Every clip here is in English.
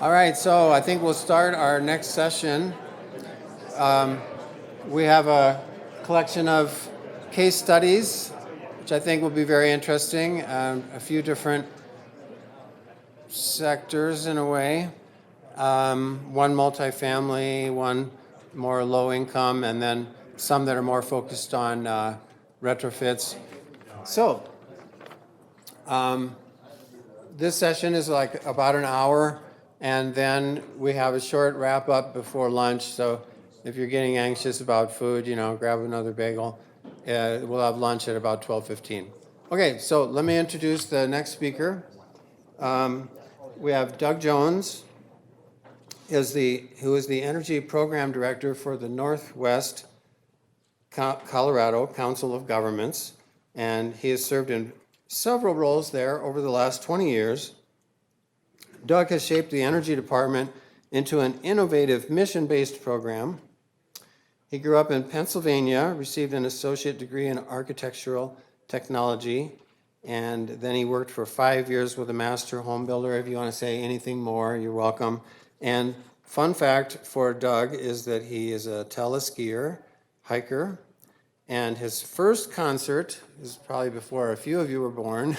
All right, so I think we'll start our next session. We have a collection of case studies, which I think will be very interesting. A few different sectors in a way. One multifamily, one more low income, and then some that are more focused on retrofits. So, this session is like about an hour, and then we have a short wrap up before lunch. So if you're getting anxious about food, grab another bagel. We'll have lunch at about 12:15. Okay, so let me introduce the next speaker. We have Doug Jones, who is the Energy Program Director for the Northwest Colorado Council of Governments, and he has served in several roles there over the last 20 years. Doug has shaped the Energy Department into an innovative mission-based program. He grew up in Pennsylvania, received an associate degree in architectural technology, and then he worked for 5 years with a master home builder. If you want to say anything more, you're welcome. And fun fact for Doug is that he is a teleskier, hiker, and his first concert, is probably before a few of you were born,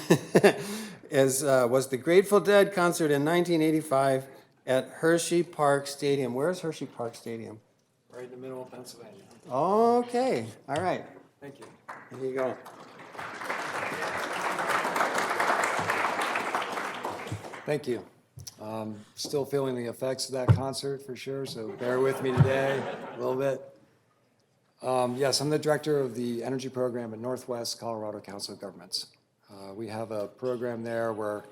was the Grateful Dead concert in 1985 at Hershey Park Stadium. Where's Hershey Park Stadium? Right in the middle of Pennsylvania. Okay, all right. Thank you. Here you go. Thank you. Still feeling the effects of that concert for sure, so bear with me today a little bit. Yes, I'm the director of the energy program at Northwest Colorado Council of Governments. We have a program there where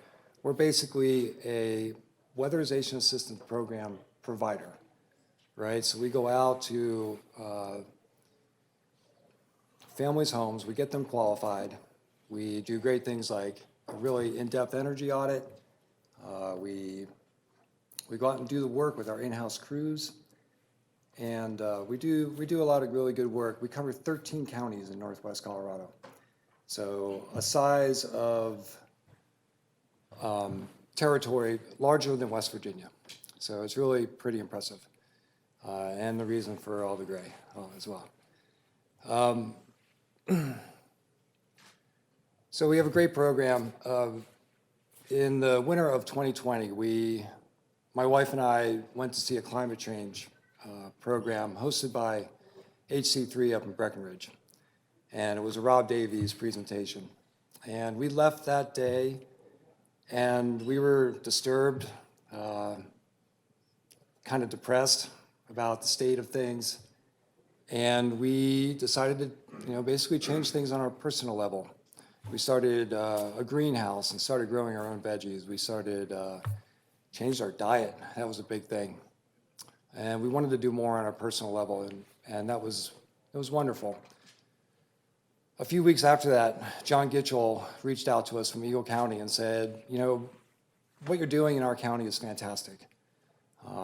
we're basically a weatherization assistance program provider, right? So we go out to families' homes, we get them qualified, we do great things like a really in-depth energy audit. We go out and do the work with our in-house crews. And we do a lot of really good work. We cover 13 counties in Northwest Colorado. So a size of territory larger than West Virginia. So it's really pretty impressive. And the reason for all the gray as well. So we have a great program. In the winter of 2020, my wife and I went to see a climate change program hosted by HC3 up in Breckenridge. And it was a Rob Davies presentation. And we left that day and we were disturbed, kind of depressed about the state of things. And we decided to, basically change things on our personal level. We started a greenhouse and started growing our own veggies. We started, changed our diet. That was a big thing. And we wanted to do more on our personal level, and it was wonderful. A few weeks after that, John Gitchell reached out to us from Eagle County and said, what you're doing in our county is fantastic.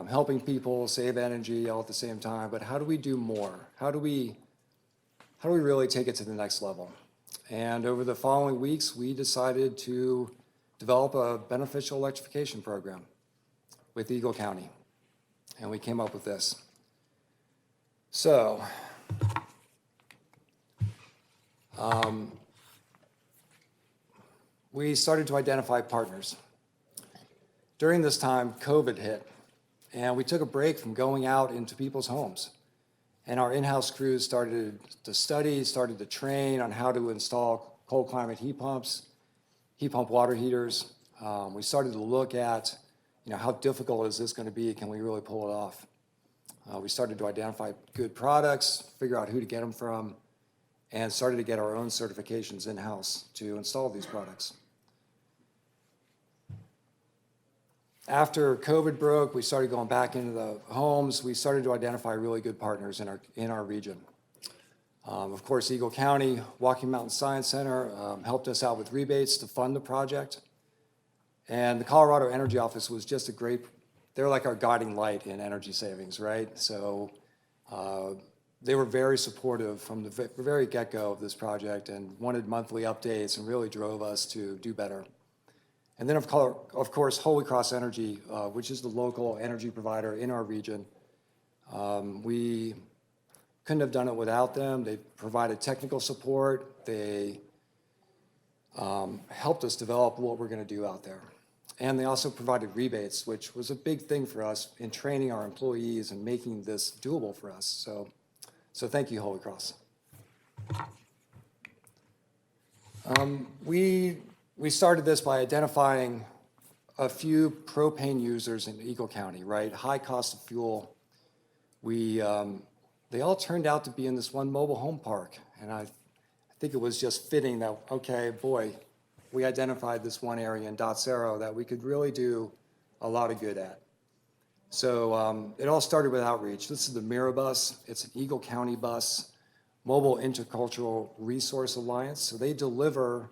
Helping people save energy all at the same time, but how do we do more? How do we really take it to the next level? And over the following weeks, we decided to develop a beneficial electrification program with Eagle County. And we came up with this. So, we started to identify partners. During this time, COVID hit, and we took a break from going out into people's homes. And our in-house crews started to study, started to train on how to install cold climate heat pumps, heat pump water heaters. We started to look at how difficult is this going to be? Can we really pull it off? We started to identify good products, figure out who to get them from, and started to get our own certifications in-house to install these products. After COVID broke, we started going back into the homes. We started to identify really good partners in our region. Of course, Eagle County, Walking Mountain Science Center helped us out with rebates to fund the project. And the Colorado Energy Office was just they're like our guiding light in energy savings, right? So they were very supportive from the very get-go of this project and wanted monthly updates and really drove us to do better. And then, of course, Holy Cross Energy, which is the local energy provider in our region. We couldn't have done it without them. They provided technical support. They helped us develop what we're going to do out there. And they also provided rebates, which was a big thing for us in training our employees and making this doable for us. So thank you, Holy Cross. We started this by identifying a few propane users in Eagle County, right? High cost of fuel. They all turned out to be in this one mobile home park. And I think it was just fitting that, okay, boy, we identified this one area in Dotsero that we could really do a lot of good at. So it all started with outreach. This is the Mira bus. It's an Eagle County bus, Mobile Intercultural Resource Alliance. So they deliver,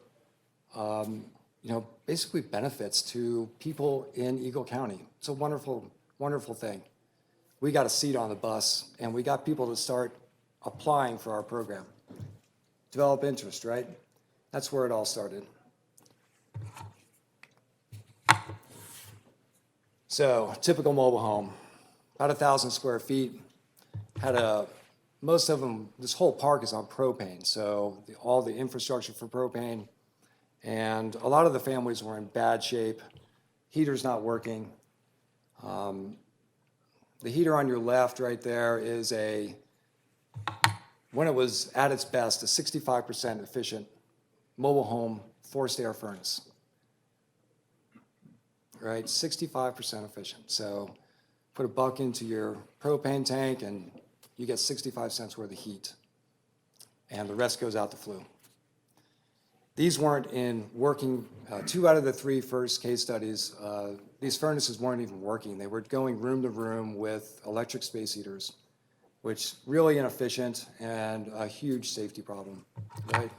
basically benefits to people in Eagle County. It's a wonderful, wonderful thing. We got a seat on the bus, and we got people to start applying for our program. Develop interest, right? That's where it all started. So, typical mobile home, about 1,000 square feet. Most of them, this whole park is on propane, so all the infrastructure for propane. And a lot of the families were in bad shape. Heater's not working. The heater on your left right there is when it was at its best, a 65% efficient mobile home forced air furnace. Right, 65% efficient. So put a buck into your propane tank and you get 65 cents worth of heat. And the rest goes out the flue. These weren't in working, 2 out of the 3 first case studies, these furnaces weren't even working. They were going room to room with electric space heaters, which really inefficient and a huge safety problem, right?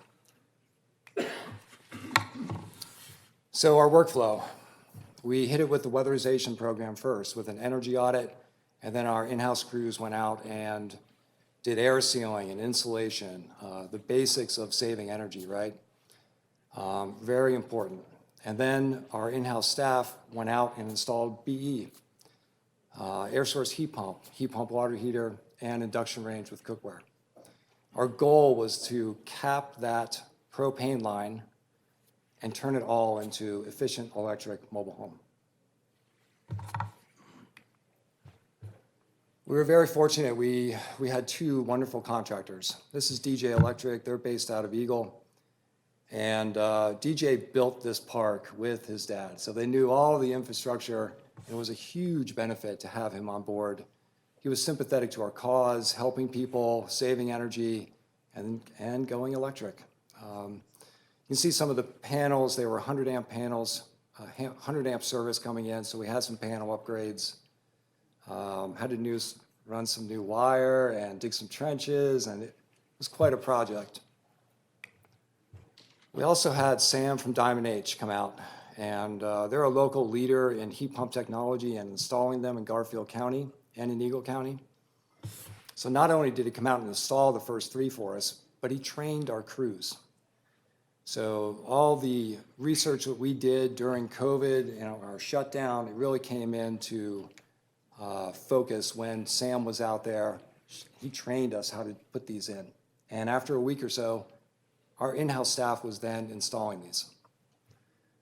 So our workflow, we hit it with the weatherization program first with an energy audit, and then our in-house crews went out and did air sealing and insulation, the basics of saving energy, right? Very important. And then our in-house staff went out and installed BE, air source heat pump water heater, and induction range with cookware. Our goal was to cap that propane line and turn it all into efficient electric mobile home. We were very fortunate. We had 2 wonderful contractors. This is DJ Electric. They're based out of Eagle. And DJ built this park with his dad. So they knew all the infrastructure. It was a huge benefit to have him on board. He was sympathetic to our cause, helping people, saving energy, and going electric. You can see some of the panels. They were 100 amp panels, 100 amp service coming in, so we had some panel upgrades. Had to run some new wire and dig some trenches, and it was quite a project. We also had Sam from Diamond H come out, and they're a local leader in heat pump technology and installing them in Garfield County and in Eagle County. So not only did he come out and install the first 3 for us, but he trained our crews. So all the research that we did during COVID and our shutdown, it really came into focus when Sam was out there. He trained us how to put these in. And after a week or so, our in-house staff was then installing these.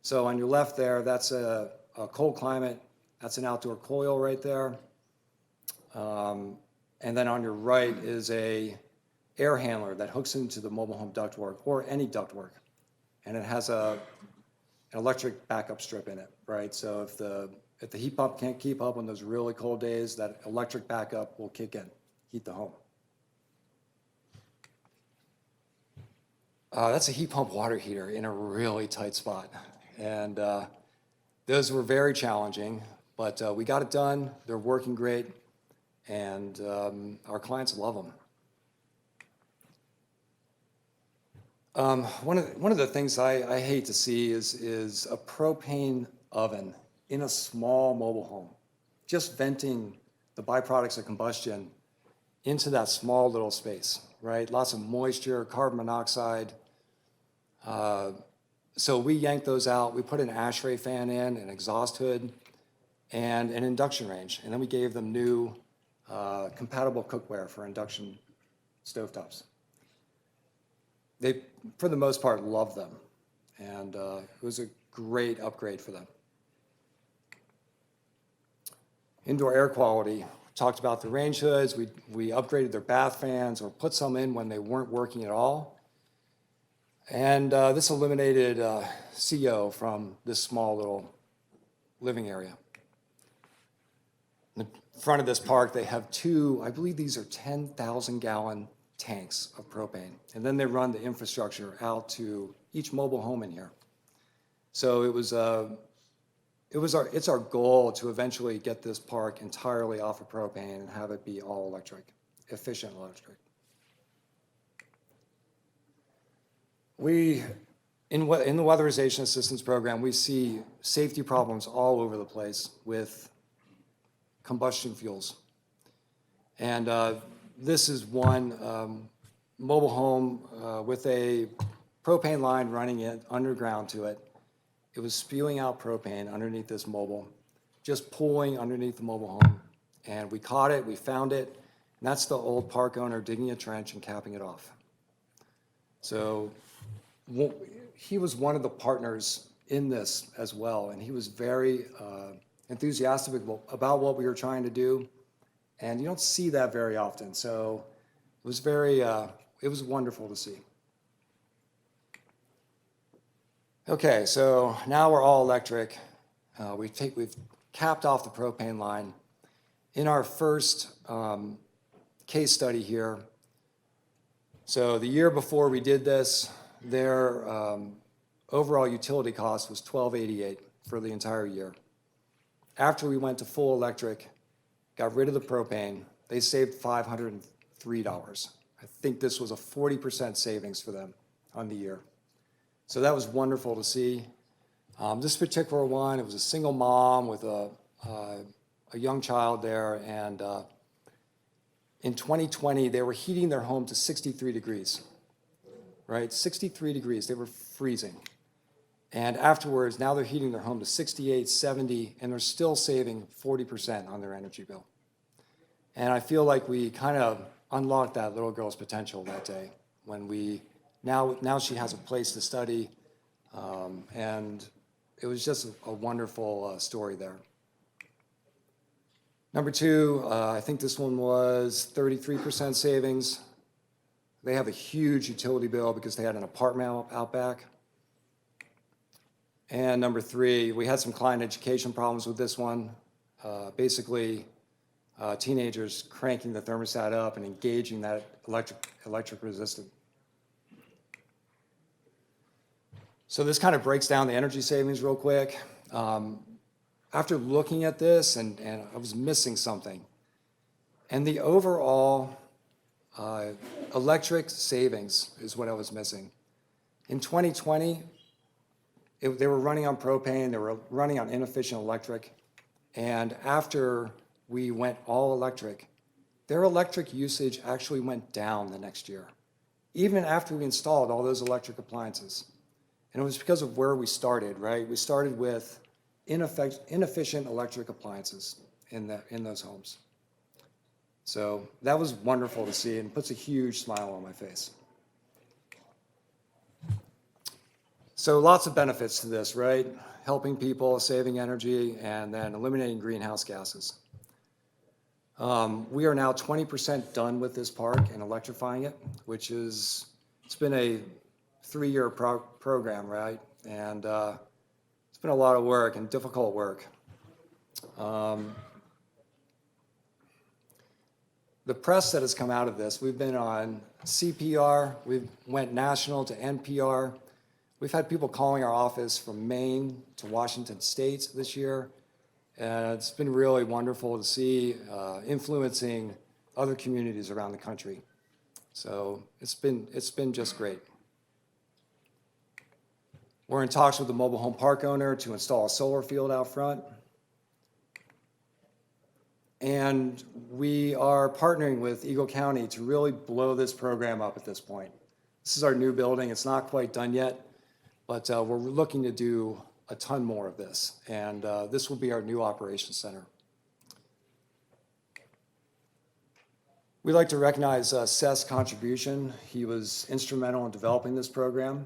So on your left there, that's a cold climate. That's an outdoor coil right there. And then on your right is a air handler that hooks into the mobile home ductwork or any ductwork. And it has an electric backup strip in it, right? So if the heat pump can't keep up on those really cold days, that electric backup will kick in, heat the home. That's a heat pump water heater in a really tight spot. And those were very challenging, but we got it done. They're working great, and our clients love them. One of the things I hate to see is a propane oven in a small mobile home, just venting the byproducts of combustion into that small little space, right? Lots of moisture, carbon monoxide. So we yanked those out. We put an ASHRAE fan in, an exhaust hood, and an induction range. And then we gave them new compatible cookware for induction stovetops. They, for the most part, loved them. And it was a great upgrade for them. Indoor air quality. Talked about the range hoods. We upgraded their bath fans or put some in when they weren't working at all. And this eliminated CO from this small little living area. In the front of this park, they have two, I believe these are 10,000-gallon tanks of propane. And then they run the infrastructure out to each mobile home in here. So it's our goal to eventually get this park entirely off of propane and have it be all electric, efficient electric. In the weatherization assistance program, we see safety problems all over the place with combustion fuels. And this is one mobile home with a propane line running it underground to it. It was spewing out propane underneath this mobile, just pooling underneath the mobile home. And we caught it, we found it, and that's the old park owner digging a trench and capping it off. So he was one of the partners in this as well, and he was very enthusiastic about what we were trying to do, and you don't see that very often. So it was it was wonderful to see. Okay, so now we're all electric. We've capped off the propane line. In our first case study here, so the year before we did this, their overall utility cost was $12.88 for the entire year. After we went to full electric, got rid of the propane, they saved $503. I think this was a 40% savings for them on the year. So that was wonderful to see. This particular one, it was a single mom with a young child there, and in 2020, they were heating their home to 63 degrees, right? 63 degrees, they were freezing. And afterwards, now they're heating their home to 68, 70, and they're still saving 40% on their energy bill. And I feel like we kind of unlocked that little girl's potential that day when now she has a place to study, and it was just a wonderful story there. Number two, I think this one was 33% savings. They have a huge utility bill because they had an apartment out back. And number three, we had some client education problems with this one. Basically, teenagers cranking the thermostat up and engaging that electric resistant. So this kind of breaks down the energy savings real quick. After looking at this, and I was missing something. And the overall electric savings is what I was missing. In 2020, they were running on propane, they were running on inefficient electric. And after we went all electric, their electric usage actually went down the next year, even after we installed all those electric appliances. And it was because of where we started, right? We started with inefficient electric appliances in those homes. So that was wonderful to see and puts a huge smile on my face. So lots of benefits to this, right? Helping people, saving energy, and then eliminating greenhouse gases. We are now 20% done with this park and electrifying it, which is, it's been a 3-year program, right? And it's been a lot of work and difficult work. The press that has come out of this, we've been on CPR, we went national to NPR. We've had people calling our office from Maine to Washington State this year. And it's been really wonderful to see influencing other communities around the country. So it's been just great. We're in talks with the mobile home park owner to install a solar field out front. And we are partnering with Eagle County to really blow this program up at this point. This is our new building. It's not quite done yet, but we're looking to do a ton more of this, and this will be our new operations center. We'd like to recognize Seth's contribution. He was instrumental in developing this program.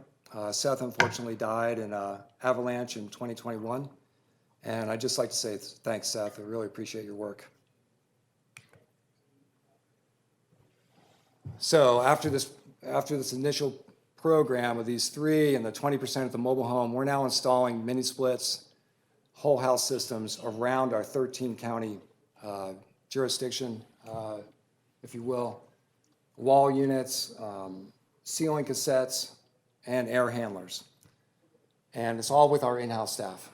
Seth unfortunately died in an avalanche in 2021, and I'd just like to say thanks, Seth. I really appreciate your work. So after this initial program of these 3 and the 20% at the mobile home, we're now installing mini splits, whole house systems around our 13 county jurisdiction, if you will, wall units, ceiling cassettes, and air handlers. And it's all with our in-house staff.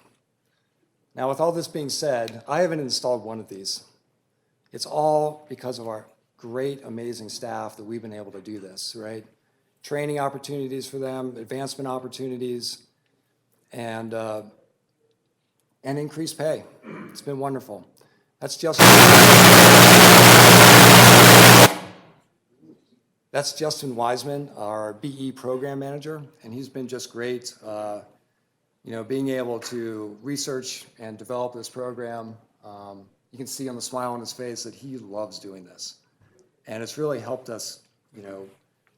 Now, with all this being said, I haven't installed one of these. It's all because of our great, amazing staff that we've been able to do this, right? Training opportunities for them, advancement opportunities, and increased pay. It's been wonderful. That's Justin Wiseman, our BE program manager, and he's been just great, being able to research and develop this program. You can see on the smile on his face that he loves doing this. And it's really helped us,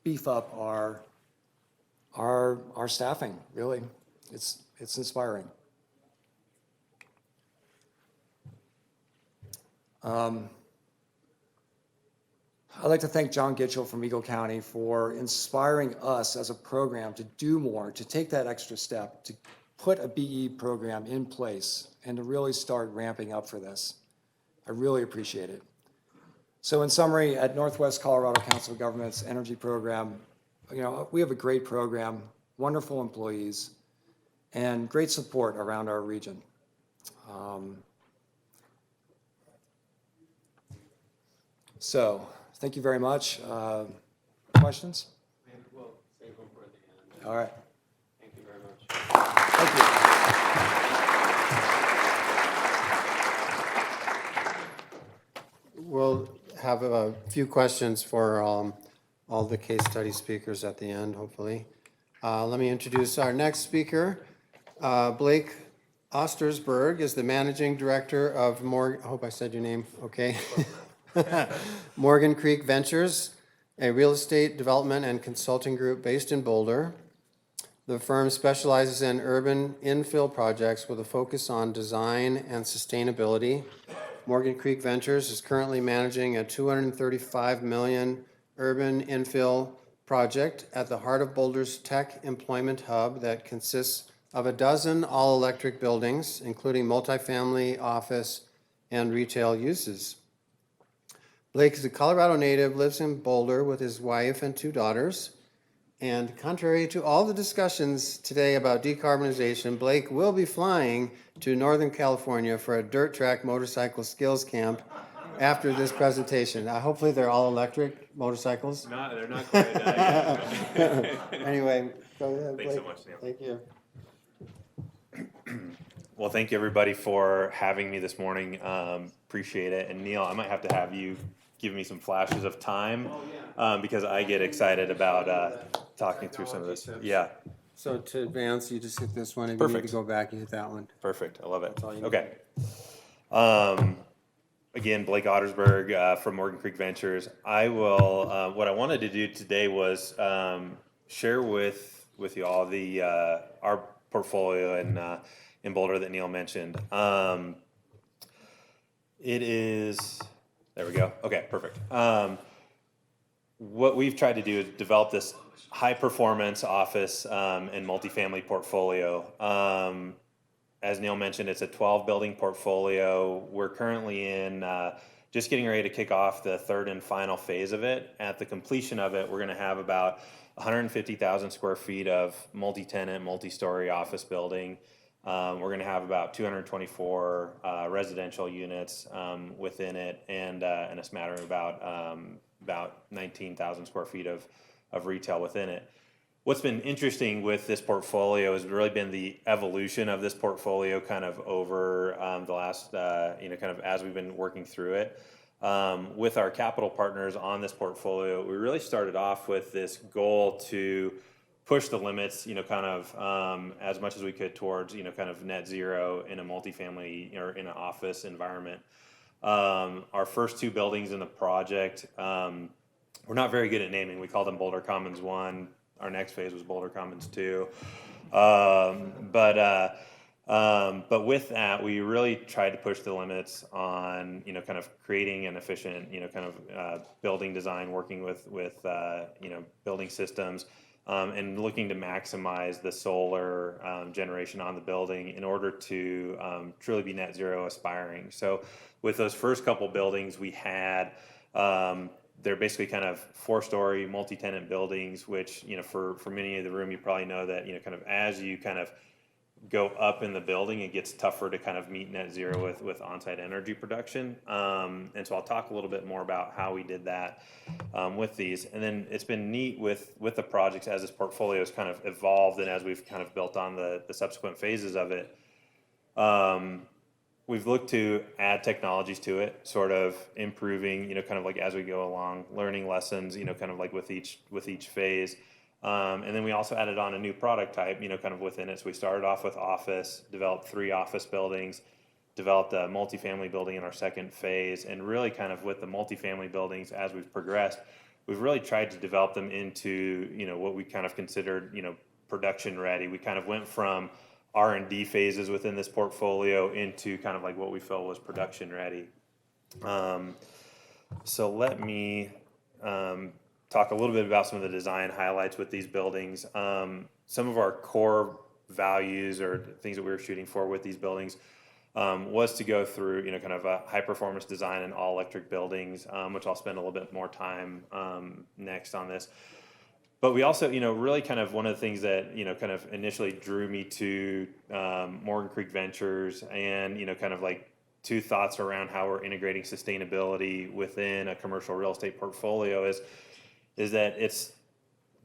beef up our staffing, really. It's inspiring. I'd like to thank John Gitchell from Eagle County for inspiring us as a program to do more, to take that extra step, to put a BE program in place, and to really start ramping up for this. I really appreciate it. So in summary, at Northwest Colorado Council of Governments Energy Program, we have a great program, wonderful employees, and great support around our region. So thank you very much. Questions? We'll save them for the end. All right. Thank you very much. Thank you. We'll have a few questions for all the case study speakers at the end, hopefully. Let me introduce our next speaker. Blake Ottersberg is the managing director of I hope I said your name okay. Morgan Creek Ventures, a real estate development and consulting group based in Boulder. The firm specializes in urban infill projects with a focus on design and sustainability. Morgan Creek Ventures is currently managing a $235 million urban infill project at the heart of Boulder's tech employment hub that consists of a dozen all-electric buildings, including multifamily, office, and retail uses. Blake is a Colorado native, lives in Boulder with his wife and 2 daughters. And contrary to all the discussions today about decarbonization, Blake will be flying to Northern California for a dirt track motorcycle skills camp after this presentation. Hopefully they're all electric motorcycles. No, they're not quite yet. Anyway, go ahead, Blake. Thanks so much, Neil. Thank you. Well, thank you everybody for having me this morning. Appreciate it. And Neil, I might have to have you give me some flashes of time because I get excited about talking through some of this. Yeah. So to advance, you just hit this one. If you Perfect. need to go back, you hit that one. Perfect. I love it. all you need. Okay. Again, Blake Ottersberg from Morgan Creek Ventures. I will. What I wanted to do today was share with you all the our portfolio in Boulder that Neil mentioned. It is. There we go. Okay, perfect. What we've tried to do is develop this high-performance office and multifamily portfolio. As Neil mentioned, it's a 12-building portfolio. We're currently in just getting ready to kick off the 3rd and final phase of it. At the completion of it, we're going to have about 150,000 square feet of multi-tenant, multi-story office building. We're going to have about 224 residential units within it, and a smattering of about 19,000 square feet of retail within it. What's been interesting with this portfolio has really been the evolution of this portfolio kind of over the last, kind of as we've been working through it. With our capital partners on this portfolio, we really started off with this goal to push the limits, kind of as much as we could towards, kind of net zero in a multifamily or in an office environment. Our first two buildings in the project, we're not very good at naming. We call them Boulder Commons 1. Our next phase was Boulder Commons 2. But with that, we really tried to push the limits on, kind of creating an efficient, kind of building design, working with building systems, and looking to maximize the solar generation on the building in order to truly be net zero aspiring. So with those first couple buildings we had, they're basically kind of 4-story multi-tenant buildings, which, for many of the room, you probably know that, kind of as you kind of go up in the building, it gets tougher to kind of meet net zero with on-site energy production. And so I'll talk a little bit more about how we did that with these. And then it's been neat with the projects as this portfolio has kind of evolved and as we've kind of built on the subsequent phases of it. We've looked to add technologies to it, sort of improving, kind of like as we go along, learning lessons, kind of like with each phase. And then we also added on a new product type, kind of within it. So we started off with office, developed 3 office buildings, developed a multifamily building in our second phase, and really kind of with the multifamily buildings as we've progressed, we've really tried to develop them into, what we kind of considered, production ready. We kind of went from R&D phases within this portfolio into kind of like what we felt was production ready. So let me talk a little bit about some of the design highlights with these buildings. Some of our core values or things that we were shooting for with these buildings was to go through, kind of a high performance design in all electric buildings, which I'll spend a little bit more time next on this. But we also, really kind of one of the things that, kind of initially drew me to Morgan Creek Ventures and, kind of like 2 thoughts around how we're integrating sustainability within a commercial real estate portfolio is that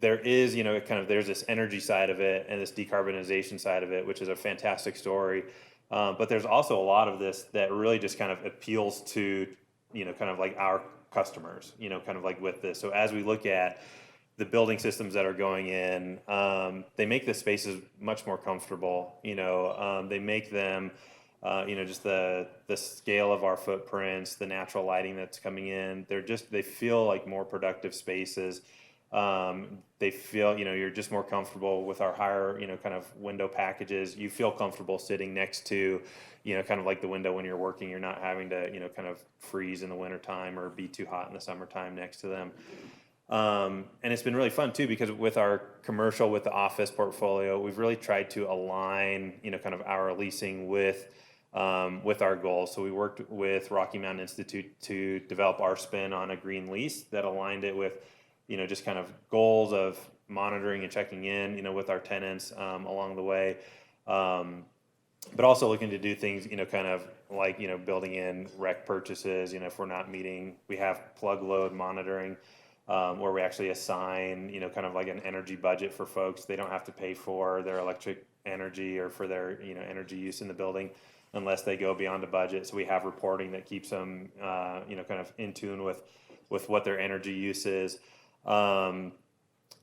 there is, there's this energy side of it and this decarbonization side of it, which is a fantastic story. But there's also a lot of this that really just kind of appeals to, kind of like our customers, kind of like with this. So as we look at the building systems that are going in, they make the spaces much more comfortable. They make them, just the scale of our footprints, the natural lighting that's coming in. They feel like more productive spaces. They feel, you're just more comfortable with our higher, kind of window packages. You feel comfortable sitting next to, kind of like the window when you're working. You're not having to, kind of freeze in the wintertime or be too hot in the summertime next to them. And it's been really fun too, because with our commercial, with the office portfolio, we've really tried to align, kind of our leasing with our goals. So we worked with Rocky Mountain Institute to develop our spin on a green lease that aligned it with, just kind of goals of monitoring and checking in, with our tenants along the way. But also looking to do things, kind of like, building in rec purchases, if we're not meeting, we have plug load monitoring. Where we actually assign, kind of like an energy budget for folks. They don't have to pay for their electric energy or for their, energy use in the building unless they go beyond the budget. So we have reporting that keeps them, kind of in tune with what their energy use is. And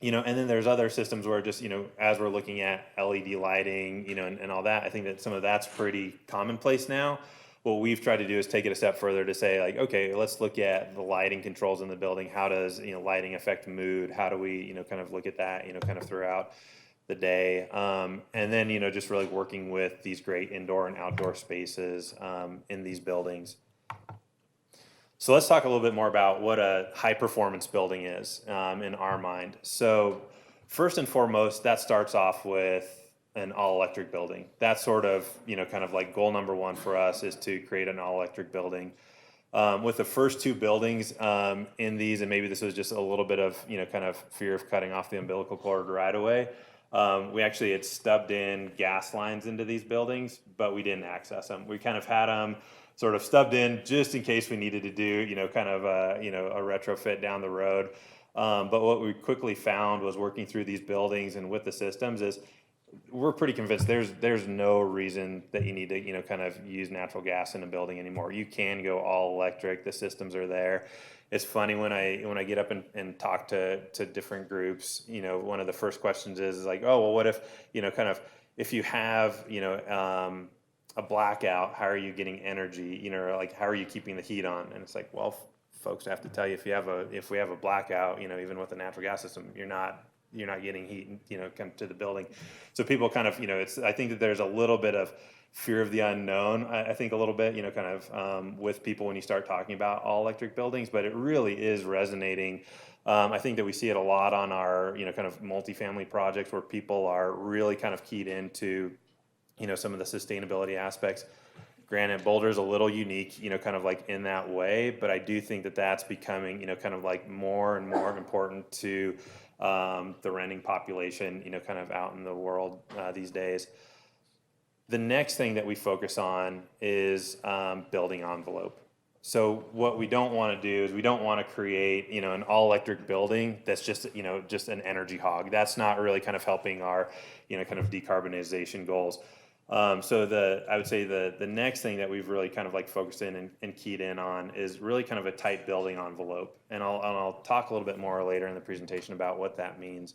then there's other systems where just, as we're looking at LED lighting, and all that, I think that some of that's pretty commonplace now. What we've tried to do is take it a step further to say, like, okay, let's look at the lighting controls in the building. How does, lighting affect mood? How do we, kind of look at that, kind of throughout the day? And then, just really working with these great indoor and outdoor spaces in these buildings. So let's talk a little bit more about what a high performance building is in our mind. So first and foremost, that starts off with an all-electric building. That's sort of, kind of like goal number 1 for us is to create an all-electric building. With the first 2 buildings in these, and maybe this was just a little bit of, kind of fear of cutting off the umbilical cord right away. We actually had stubbed in gas lines into these buildings, but we didn't access them. We kind of had them sort of stubbed in just in case we needed to do, kind of a retrofit down the road. But what we quickly found was working through these buildings and with the systems is we're pretty convinced there's no reason that you need to, kind of use natural gas in a building anymore. You can go all electric. The systems are there. It's funny when I get up and talk to different groups, one of the first questions is like, oh, well, what if, kind of, if you have, a blackout, how are you getting energy? Like, how are you keeping the heat on? And it's like, well, folks, I have to tell you, if we have a blackout, even with a natural gas system, you're not getting heat, come to the building. So people kind of, I think that there's a little bit of fear of the unknown. I think a little bit, kind of with people when you start talking about all electric buildings, but it really is resonating. I think that we see it a lot on our, kind of multifamily projects where people are really kind of keyed into, some of the sustainability aspects. Granted, Boulder's a little unique, kind of like in that way, but I do think that that's becoming, kind of like more and more important to the renting population, kind of out in the world these days. The next thing that we focus on is building envelope. So what we don't want to do is we don't want to create, an all-electric building that's just, just an energy hog. That's not really kind of helping our, kind of decarbonization goals. So I would say the next thing that we've really kind of like focused in and keyed in on is really kind of a tight building envelope. And I'll talk a little bit more later in the presentation about what that means,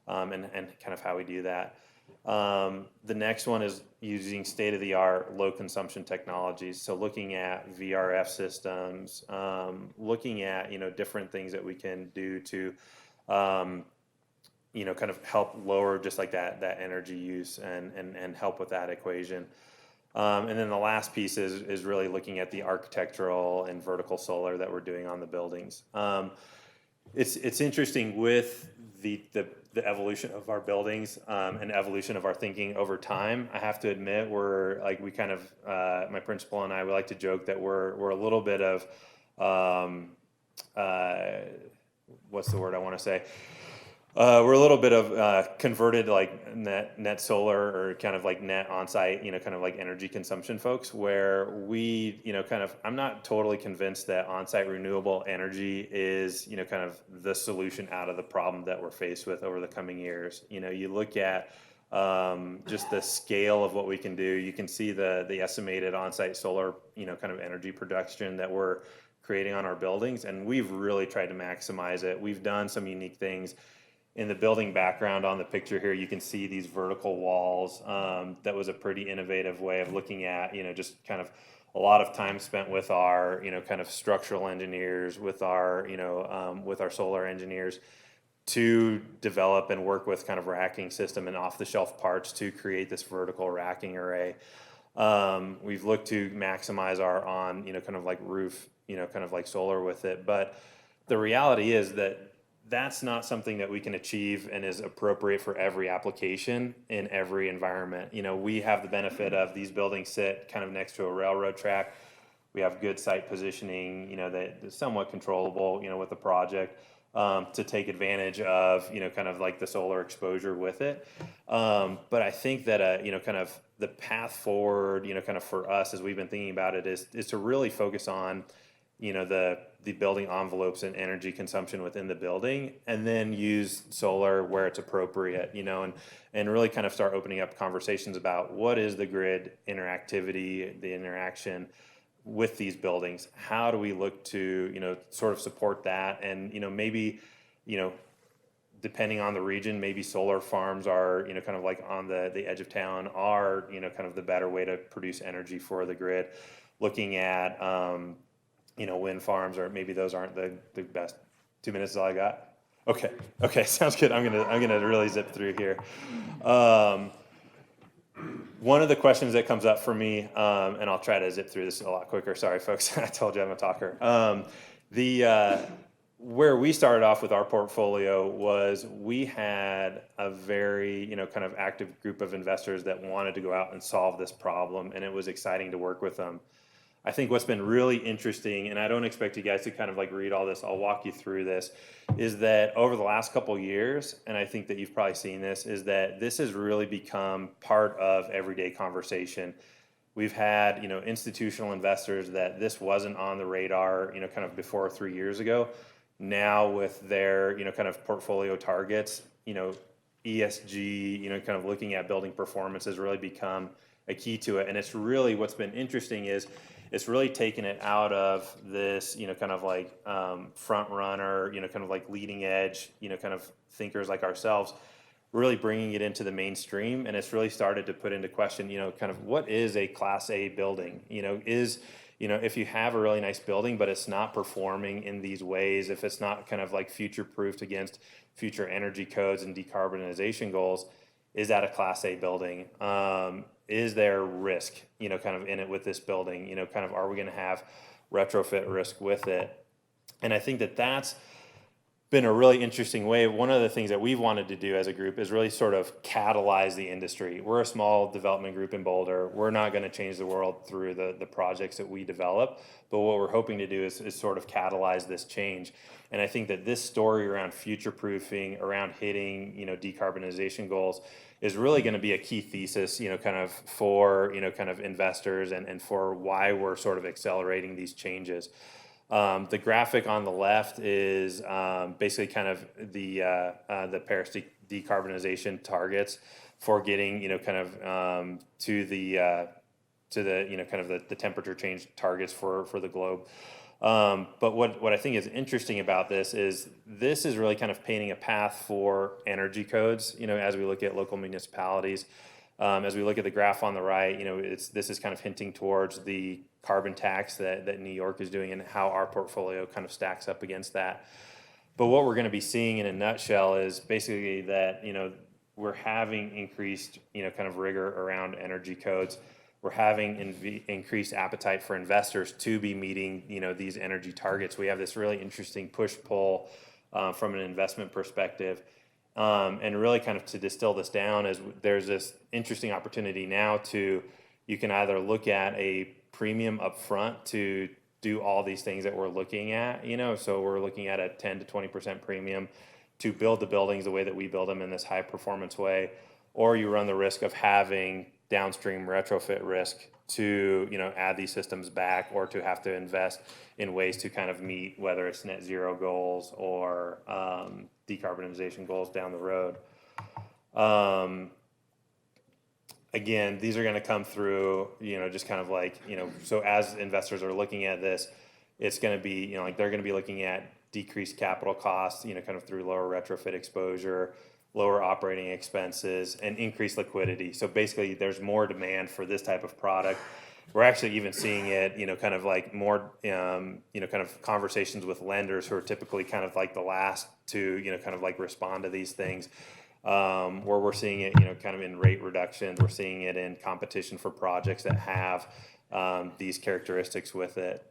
and kind of how we do that. The next one is using state-of-the-art low consumption technologies. So looking at VRF systems, looking at, different things that we can do to, kind of help lower just like that energy use and help with that equation. And then the last piece is really looking at the architectural and vertical solar that we're doing on the buildings. It's interesting with the evolution of our buildings and evolution of our thinking over time. I have to admit, we kind of my principal and I, we like to joke that we're a little bit of what's the word I want to say? We're a little bit of converted like net solar or kind of like net on-site, kind of like energy consumption folks, where we, kind of, I'm not totally convinced that on-site renewable energy is, kind of the solution out of the problem that we're faced with over the coming years. You look at just the scale of what we can do. You can see the estimated on-site solar, kind of energy production that we're creating on our buildings, and we've really tried to maximize it. We've done some unique things. In the building background on the picture here, you can see these vertical walls. That was a pretty innovative way of looking at, just kind of a lot of time spent with our, kind of structural engineers, with our, with our solar engineers to develop and work with kind of racking system and off-the-shelf parts to create this vertical racking array. We've looked to maximize our on, kind of like roof, kind of like solar with it. But the reality is that that's not something that we can achieve and is appropriate for every application in every environment. We have the benefit of these buildings sit kind of next to a railroad track. We have good site positioning, that is somewhat controllable, with the project, to take advantage of, kind of like the solar exposure with it. But I think that, kind of the path forward, kind of for us as we've been thinking about it is to really focus on, the building envelopes and energy consumption within the building, and then use solar where it's appropriate, and really kind of start opening up conversations about what is the grid interactivity, the interaction with these buildings. How do we look to, sort of support that? And, maybe, depending on the region, maybe solar farms are, kind of like on the edge of town are, kind of the better way to produce energy for the grid. Looking at, wind farms, or maybe those aren't the best. 2 minutes is all I got? Okay, sounds good. I'm gonna really zip through here. One of the questions that comes up for me, and I'll try to zip through this a lot quicker. Sorry, folks. I told you I'm a talker. Where we started off with our portfolio was we had a very, kind of active group of investors that wanted to go out and solve this problem, and it was exciting to work with them. I think what's been really interesting, and I don't expect you guys to kind of like read all this, I'll walk you through this, is that over the last couple of years, and I think that you've probably seen this, is that this has really become part of everyday conversation. We've had, institutional investors that this wasn't on the radar, kind of before 3 years ago. Now with their, kind of portfolio targets, ESG, kind of looking at building performance has really become a key to it. And it's really, what's been interesting is it's really taken it out of this, kind of like front runner, kind of like leading edge, kind of thinkers like ourselves, really bringing it into the mainstream. And it's really started to put into question, kind of what is a Class A building, if you have a really nice building, but it's not performing in these ways, if it's not kind of like future proofed against future energy codes and decarbonization goals, is that a Class A building? Is there risk, kind of in it with this building? Kind of, are we going to have retrofit risk with it? And I think that that's been a really interesting way. One of the things that we've wanted to do as a group is really sort of catalyze the industry. We're a small development group in Boulder. We're not going to change the world through the projects that we develop, but what we're hoping to do is sort of catalyze this change. And I think that this story around future proofing, around hitting, decarbonization goals is really going to be a key thesis, kind of for, kind of investors and for why we're sort of accelerating these changes. The graphic on the left is basically kind of the Paris decarbonization targets for getting, kind of to the kind of the temperature change targets for the globe. But what I think is interesting about this is really kind of painting a path for energy codes, as we look at local municipalities. As we look at the graph on the right, this is kind of hinting towards the carbon tax that New York is doing and how our portfolio kind of stacks up against that. But what we're going to be seeing in a nutshell is basically that, we're having increased, kind of rigor around energy codes. We're having increased appetite for investors to be meeting, these energy targets. We have this really interesting push-pull from an investment perspective. And really kind of to distill this down is there's this interesting opportunity now you can either look at a premium up front to do all these things that we're looking at, so we're looking at a 10 to 20% premium to build the buildings the way that we build them in this high performance way, or you run the risk of having downstream retrofit risk to, add these systems back or to have to invest in ways to kind of meet whether it's net zero goals or decarbonization goals down the road. Again, these are going to come through, just kind of like, so as investors are looking at this, it's going to be, like they're going to be looking at decreased capital costs, kind of through lower retrofit exposure, lower operating expenses, and increased liquidity. So basically, there's more demand for this type of product. We're actually even seeing it, kind of like more, kind of conversations with lenders who are typically kind of like the last to, kind of like respond to these things. Where we're seeing it, kind of in rate reductions. We're seeing it in competition for projects that have these characteristics with it.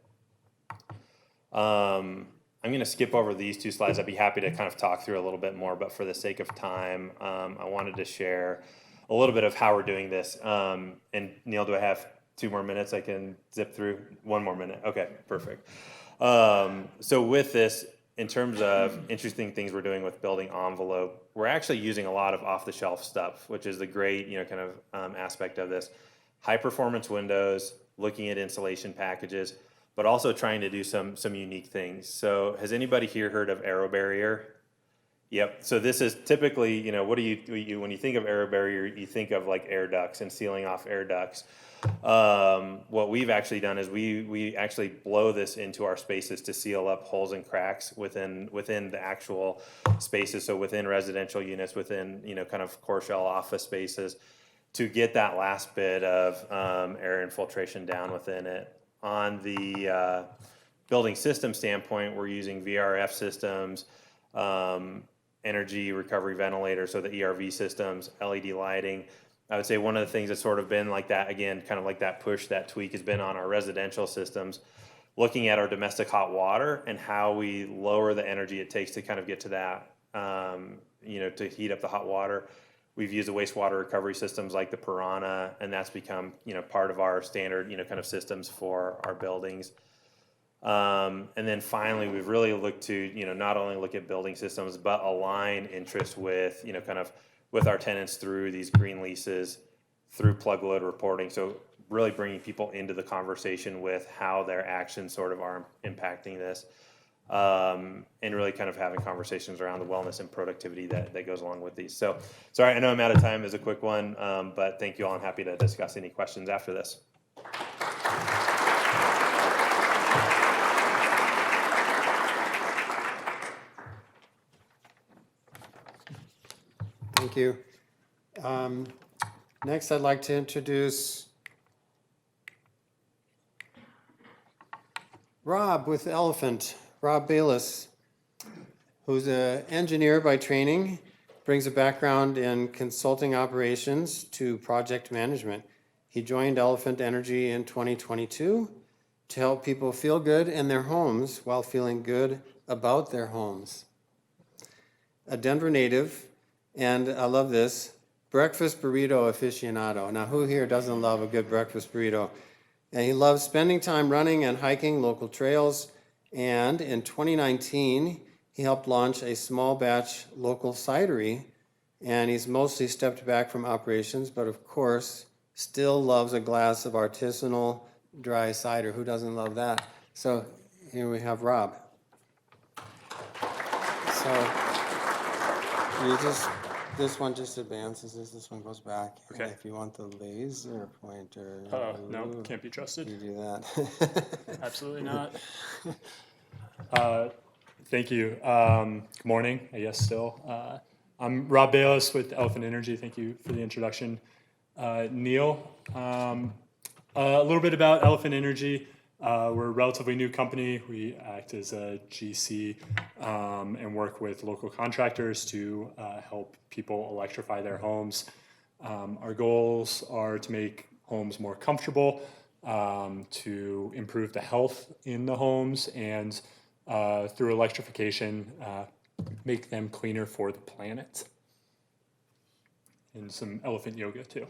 I'm going to skip over these two slides. I'd be happy to kind of talk through a little bit more, but for the sake of time, I wanted to share a little bit of how we're doing this. And Neil, do I have 2 more minutes I can zip through? 1 more minute. Okay, perfect. So with this, in terms of interesting things we're doing with building envelope, we're actually using a lot of off-the-shelf stuff, which is the great, kind of aspect of this. High performance windows, looking at insulation packages, but also trying to do some unique things. So has anybody here heard of aero barrier? Yep. So this is typically, what do you when you think of aero barrier, you think of like air ducts and sealing off air ducts. What we've actually done is we actually blow this into our spaces to seal up holes and cracks within the actual spaces. So within residential units, within, kind of core shell office spaces, to get that last bit of air infiltration down within it. On the building system standpoint, we're using VRF systems, energy recovery ventilators, so the ERV systems, LED lighting. I would say one of the things that's sort of been like that, again, kind of like that push, that tweak has been on our residential systems, looking at our domestic hot water and how we lower the energy it takes to kind of get to that, to heat up the hot water. We've used the wastewater recovery systems like the Piranha, and that's become, part of our standard, kind of systems for our buildings. And then finally, we've really looked to, not only look at building systems, but align interest with, kind of with our tenants through these green leases, through plug load reporting. So really bringing people into the conversation with how their actions sort of are impacting this. and really kind of having conversations around the wellness and productivity that goes along with these. So, sorry, I know I'm out of time. It's a quick one, but thank you all. I'm happy to discuss any questions after this. Thank you. Next, I'd like to introduce Rob with Elephant, Rob Bayless, who's an engineer by training, brings a background in consulting operations to project management. He joined Elephant Energy in 2022 to help people feel good in their homes while feeling good about their homes. A Denver native, and I love this, breakfast burrito aficionado. Now, who here doesn't love a good breakfast burrito? And he loves spending time running and hiking local trails. And in 2019, he helped launch a small batch local cidery. And he's mostly stepped back from operations, but of course, still loves a glass of artisanal dry cider. Who doesn't love that? So here we have Rob. So you just, this one just advances as this one goes back. Okay. And if you want the laser pointer. No, ooh, can't be trusted. You do that. Absolutely not. Thank you. Good morning, I guess still. I'm Rob Bayless with Elephant Energy. Thank you for the introduction, Neil. A little bit about Elephant Energy. We're a relatively new company. We act as a GC and work with local contractors to help people electrify their homes. Our goals are to make homes more comfortable, to improve the health in the homes, and through electrification, make them cleaner for the planet. And some elephant yoga too.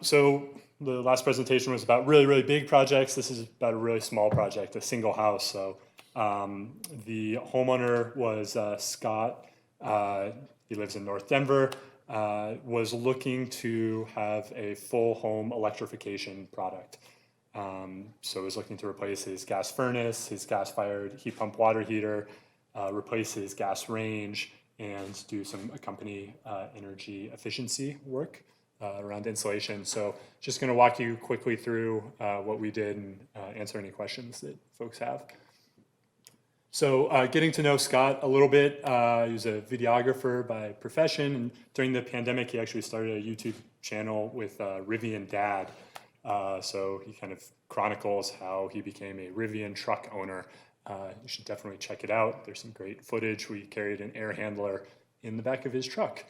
So the last presentation was about really, really big projects. This is about a really small project, a single house. So the homeowner was Scott. He lives in North Denver. Was looking to have a full home electrification product. So was looking to replace his gas furnace, his gas-fired heat pump water heater, replace his gas range, and do some company energy efficiency work around insulation. So just going to walk you quickly through what we did and answer any questions that folks have. So getting to know Scott a little bit, he was a videographer by profession, and during the pandemic he actually started a YouTube channel with Rivian Dad. So he kind of chronicles how he became a Rivian truck owner. You should definitely check it out. There's some great footage. We carried an air handler in the back of his truck,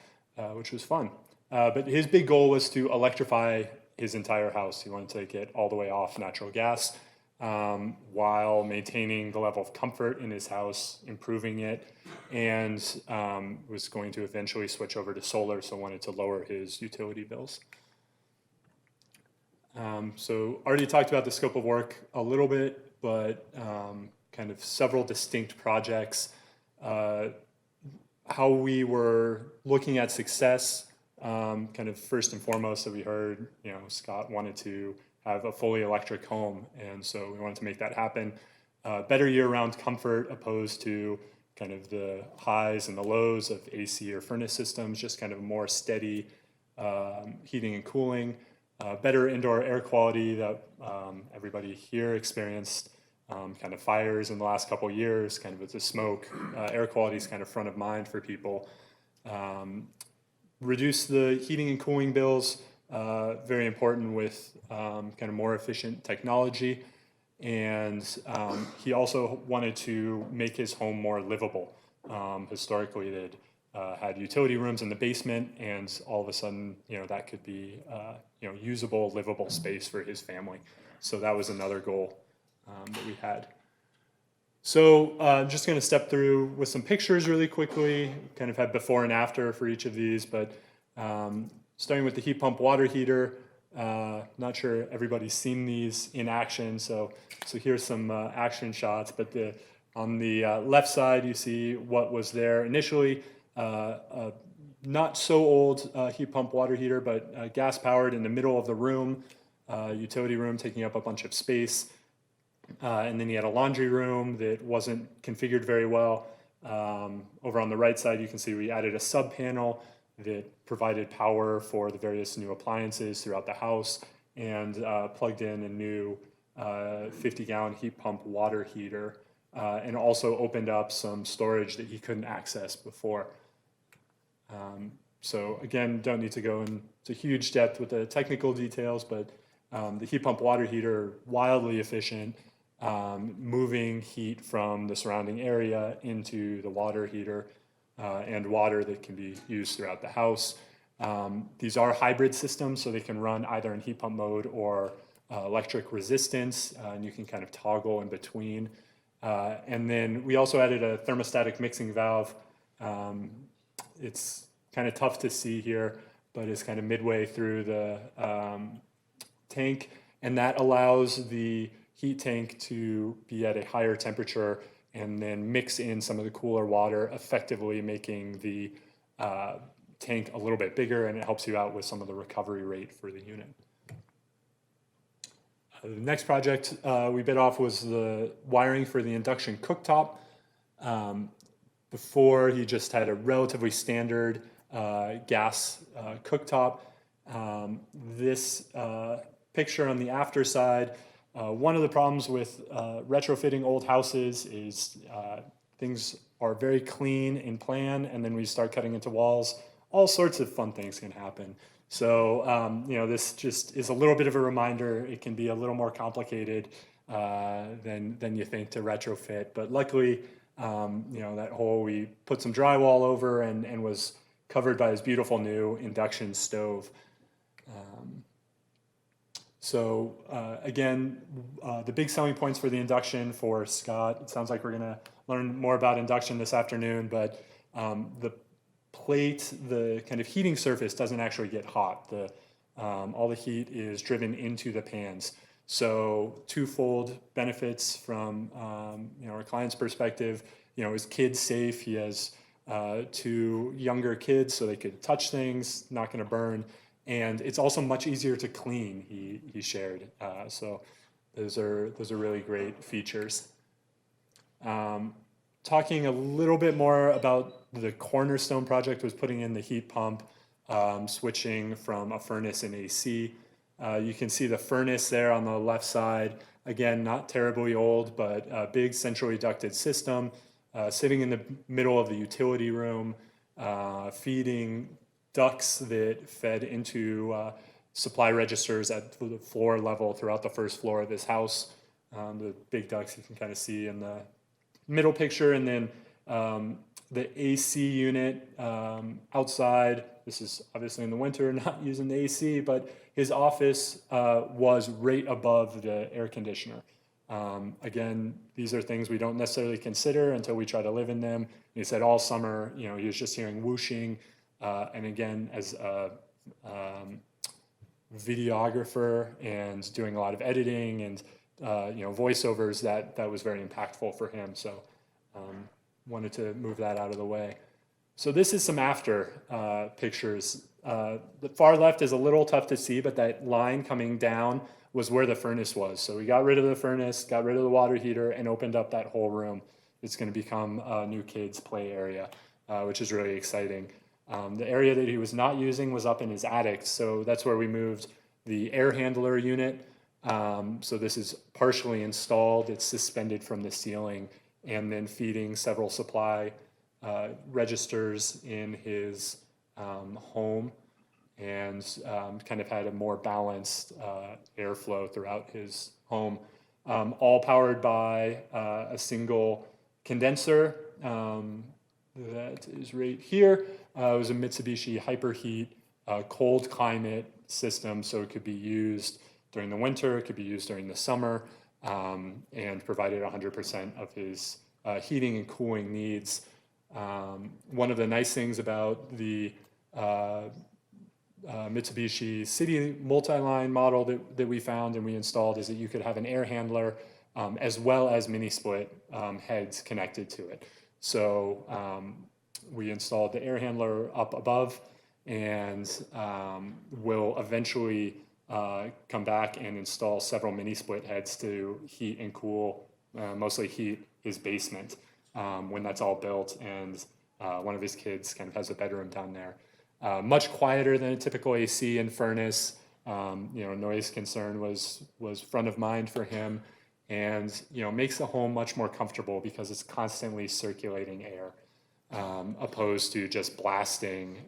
which was fun. But his big goal was to electrify his entire house. He wanted to get all the way off natural gas while maintaining the level of comfort in his house, improving it, and was going to eventually switch over to solar, so wanted to lower his utility bills. So already talked about the scope of work a little bit, but kind of several distinct projects. How we were looking at success, kind of first and foremost that we heard, Scott wanted to have a fully electric home, and so we wanted to make that happen. Better year-round comfort opposed to kind of the highs and the lows of AC or furnace systems, just kind of more steady heating and cooling. Better indoor air quality that everybody here experienced kind of fires in the last couple of years, kind of with the smoke. Air quality is kind of front of mind for people. Reduce the heating and cooling bills, very important with kind of more efficient technology. And he also wanted to make his home more livable. Historically, they'd had utility rooms in the basement, and all of a sudden, that could be usable, livable space for his family. So that was another goal that we had. So I'm just going to step through with some pictures really quickly, kind of had before and after for each of these, but starting with the heat pump water heater. Not sure everybody's seen these in action, so here's some action shots, but on the left side you see what was there initially. Not so old heat pump water heater, but gas powered in the middle of the room, utility room taking up a bunch of space. And then he had a laundry room that wasn't configured very well. Over on the right side, you can see we added a sub panel that provided power for the various new appliances throughout the house, and plugged in a new 50-gallon heat pump water heater, and also opened up some storage that he couldn't access before. So again, don't need to go into huge depth with the technical details, but the heat pump water heater, wildly efficient, moving heat from the surrounding area into the water heater, and water that can be used throughout the house. These are hybrid systems, so they can run either in heat pump mode or electric resistance, and you can kind of toggle in between. And then we also added a thermostatic mixing valve. It's kind of tough to see here, but it's kind of midway through the tank, and that allows the heat tank to be at a higher temperature and then mix in some of the cooler water, effectively making the tank a little bit bigger, and it helps you out with some of the recovery rate for the unit. The next project we bit off was the wiring for the induction cooktop. Before, he just had a relatively standard gas cooktop. This picture on the after side, one of the problems with retrofitting old houses is things are very clean in plan, and then we start cutting into walls, all sorts of fun things can happen. So, this just is a little bit of a reminder. It can be a little more complicated than you think to retrofit. But luckily, that hole we put some drywall over and was covered by this beautiful new induction stove. Again, the big selling points for the induction for Scott, it sounds like we're going to learn more about induction this afternoon, but the plate, the kind of heating surface doesn't actually get hot. All the heat is driven into the pans. So twofold benefits from our client's perspective. Is kid safe? He has 2 younger kids, so they could touch things, not going to burn. And it's also much easier to clean, he shared. So those are really great features. Talking a little bit more about the cornerstone project was putting in the heat pump, switching from a furnace and AC. You can see the furnace there on the left side. Again, not terribly old, but a big centrally ducted system, sitting in the middle of the utility room, feeding ducts that fed into supply registers at the floor level throughout the first floor of this house. The big ducts you can kind of see in the middle picture, and then the AC unit outside. This is obviously in the winter, not using the AC, but his office was right above the air conditioner. Again, these are things we don't necessarily consider until we try to live in them. And he said all summer, he was just hearing whooshing. And again, as a videographer and doing a lot of editing and voiceovers, that was very impactful for him. So wanted to move that out of the way. So this is some after pictures. The far left is a little tough to see, but that line coming down was where the furnace was. So we got rid of the furnace, got rid of the water heater, and opened up that whole room. It's going to become a new kids' play area, which is really exciting. The area that he was not using was up in his attic, so that's where we moved the air handler unit. So this is partially installed. It's suspended from the ceiling and then feeding several supply registers in his home, and kind of had a more balanced airflow throughout his home. All powered by a single condenser that is right here. It was a Mitsubishi Hyperheat cold climate system, so it could be used during the winter, it could be used during the summer, and provided 100% of his heating and cooling needs. One of the nice things about the Mitsubishi City multi-line model that we found and we installed is that you could have an air handler as well as mini split heads connected to it. So we installed the air handler up above, and will eventually come back and install several mini split heads to heat and cool, mostly heat his basement when that's all built, and one of his kids kind of has a bedroom down there. Much quieter than a typical AC and furnace. Noise concern was front of mind for him, and makes the home much more comfortable because it's constantly circulating air, opposed to just blasting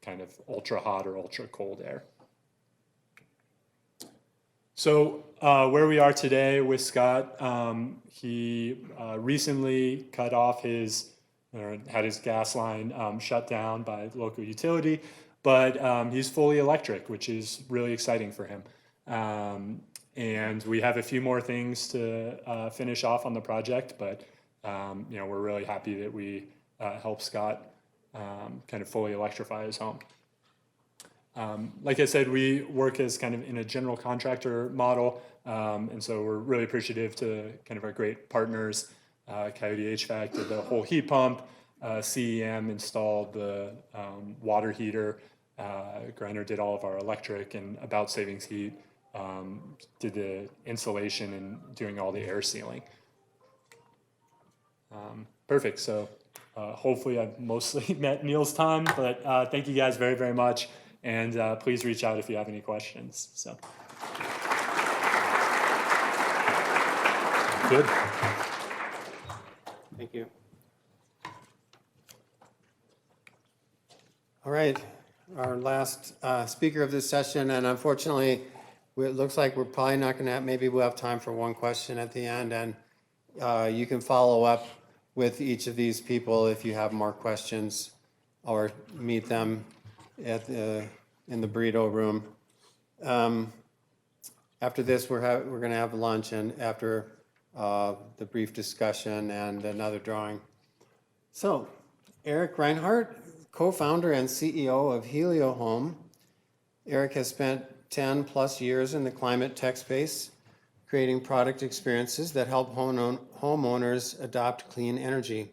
kind of ultra hot or ultra cold air. So where we are today with Scott, he recently cut off had his gas line shut down by the local utility, but he's fully electric, which is really exciting for him. And we have a few more things to finish off on the project, but we're really happy that we helped Scott kind of fully electrify his home. Like I said, we work as kind of in a general contractor model, and so we're really appreciative to kind of our great partners. Coyote HVAC did the whole heat pump, CEM installed the water heater, Griner did all of our electric, and About Savings Heat did the insulation and doing all the air sealing. Perfect, so hopefully I've mostly met Neil's time, but thank you guys very, very much. And please reach out if you have any questions. So, good. Thank you. All right, our last speaker of this session, and unfortunately, it looks like we're probably not going to have, maybe we'll have time for one question at the end, and you can follow up with each of these people if you have more questions, or meet them in the burrito room. After this, we're going to have lunch, and after the brief discussion and another drawing. So, Eric Reinhart, co-founder and CEO of Helio Home. Eric has spent 10 plus years in the climate tech space, creating product experiences that help homeowners adopt clean energy.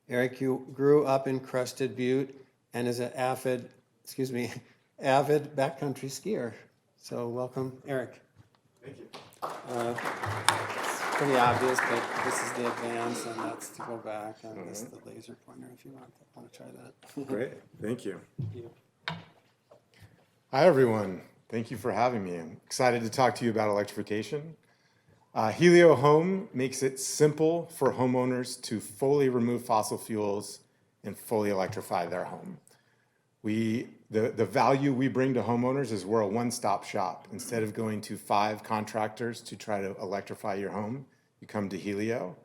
Eric grew up in Crested Butte and is an avid backcountry skier. So welcome, Eric. Thank you. It's pretty obvious, but this is the advance, and that's to go back, and this is the laser pointer if you want to try that. Great. Thank you. Thank you. Hi, everyone. Thank you for having me. I'm excited to talk to you about electrification. Helio Home makes it simple for homeowners to fully remove fossil fuels and fully electrify their home. The value we bring to homeowners is we're a one-stop shop. Instead of going to 5 contractors to try to electrify your home, you come to Helio.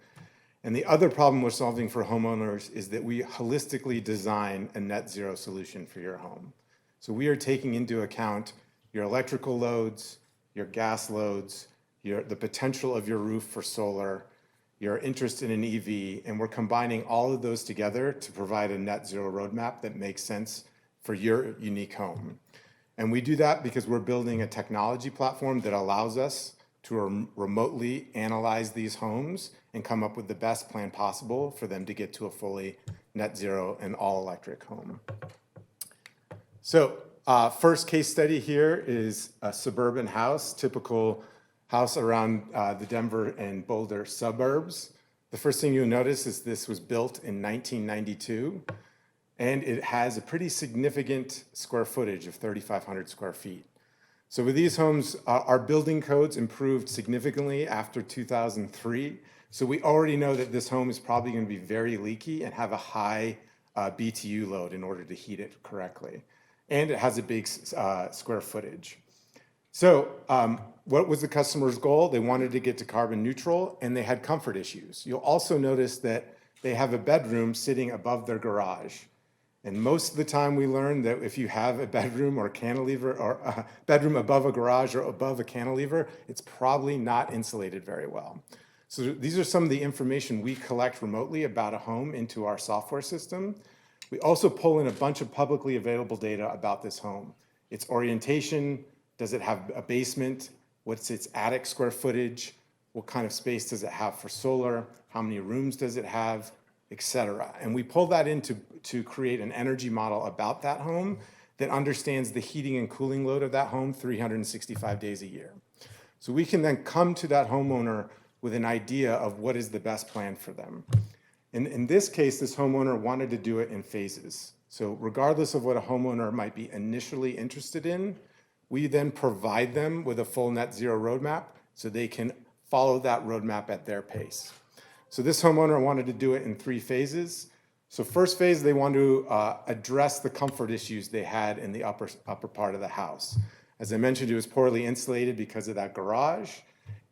And the other problem we're solving for homeowners is that we holistically design a net zero solution for your home. So we are taking into account your electrical loads, your gas loads, the potential of your roof for solar, your interest in an EV, and we're combining all of those together to provide a net zero roadmap that makes sense for your unique home. And we do that because we're building a technology platform that allows us to remotely analyze these homes and come up with the best plan possible for them to get to a fully net zero and all electric home. So first case study here is a suburban house, typical house around the Denver and Boulder suburbs. The first thing you'll notice is this was built in 1992. And it has a pretty significant square footage of 3,500 square feet. So with these homes, our building codes improved significantly after 2003. So we already know that this home is probably going to be very leaky and have a high BTU load in order to heat it correctly. And it has a big square footage. So what was the customer's goal? They wanted to get to carbon neutral, and they had comfort issues. You'll also notice that they have a bedroom sitting above their garage. And most of the time we learn that if you have a bedroom or a cantilever or a bedroom above a garage or above a cantilever, it's probably not insulated very well. So these are some of the information we collect remotely about a home into our software system. We also pull in a bunch of publicly available data about this home. Its orientation, does it have a basement? What's its attic square footage? What kind of space does it have for solar? How many rooms does it have? Etc. And we pull that in to create an energy model about that home that understands the heating and cooling load of that home 365 days a year. So we can then come to that homeowner with an idea of what is the best plan for them. In this case, this homeowner wanted to do it in phases. So regardless of what a homeowner might be initially interested in, we then provide them with a full net zero roadmap so they can follow that roadmap at their pace. So this homeowner wanted to do it in 3 phases. So first phase, they wanted to address the comfort issues they had in the upper part of the house. As I mentioned, it was poorly insulated because of that garage,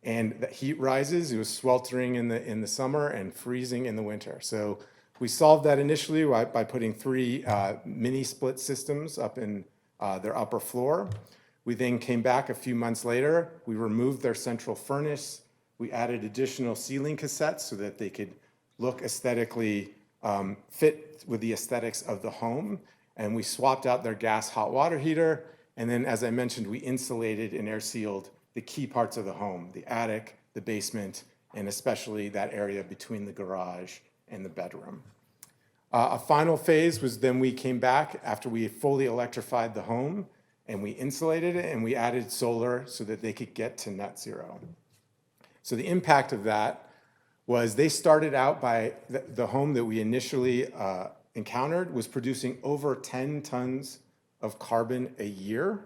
and the heat rises. It was sweltering in the summer and freezing in the winter. So we solved that initially by putting 3 mini split systems up in their upper floor. We then came back a few months later. We removed their central furnace. We added additional ceiling cassettes so that they could look aesthetically fit with the aesthetics of the home. And we swapped out their gas hot water heater. And then, as I mentioned, we insulated and air sealed the key parts of the home, the attic, the basement, and especially that area between the garage and the bedroom. A final phase was then we came back after we fully electrified the home, and we insulated it and we added solar so that they could get to net zero. So the impact of that was they started out by the home that we initially encountered was producing over 10 tons of carbon a year.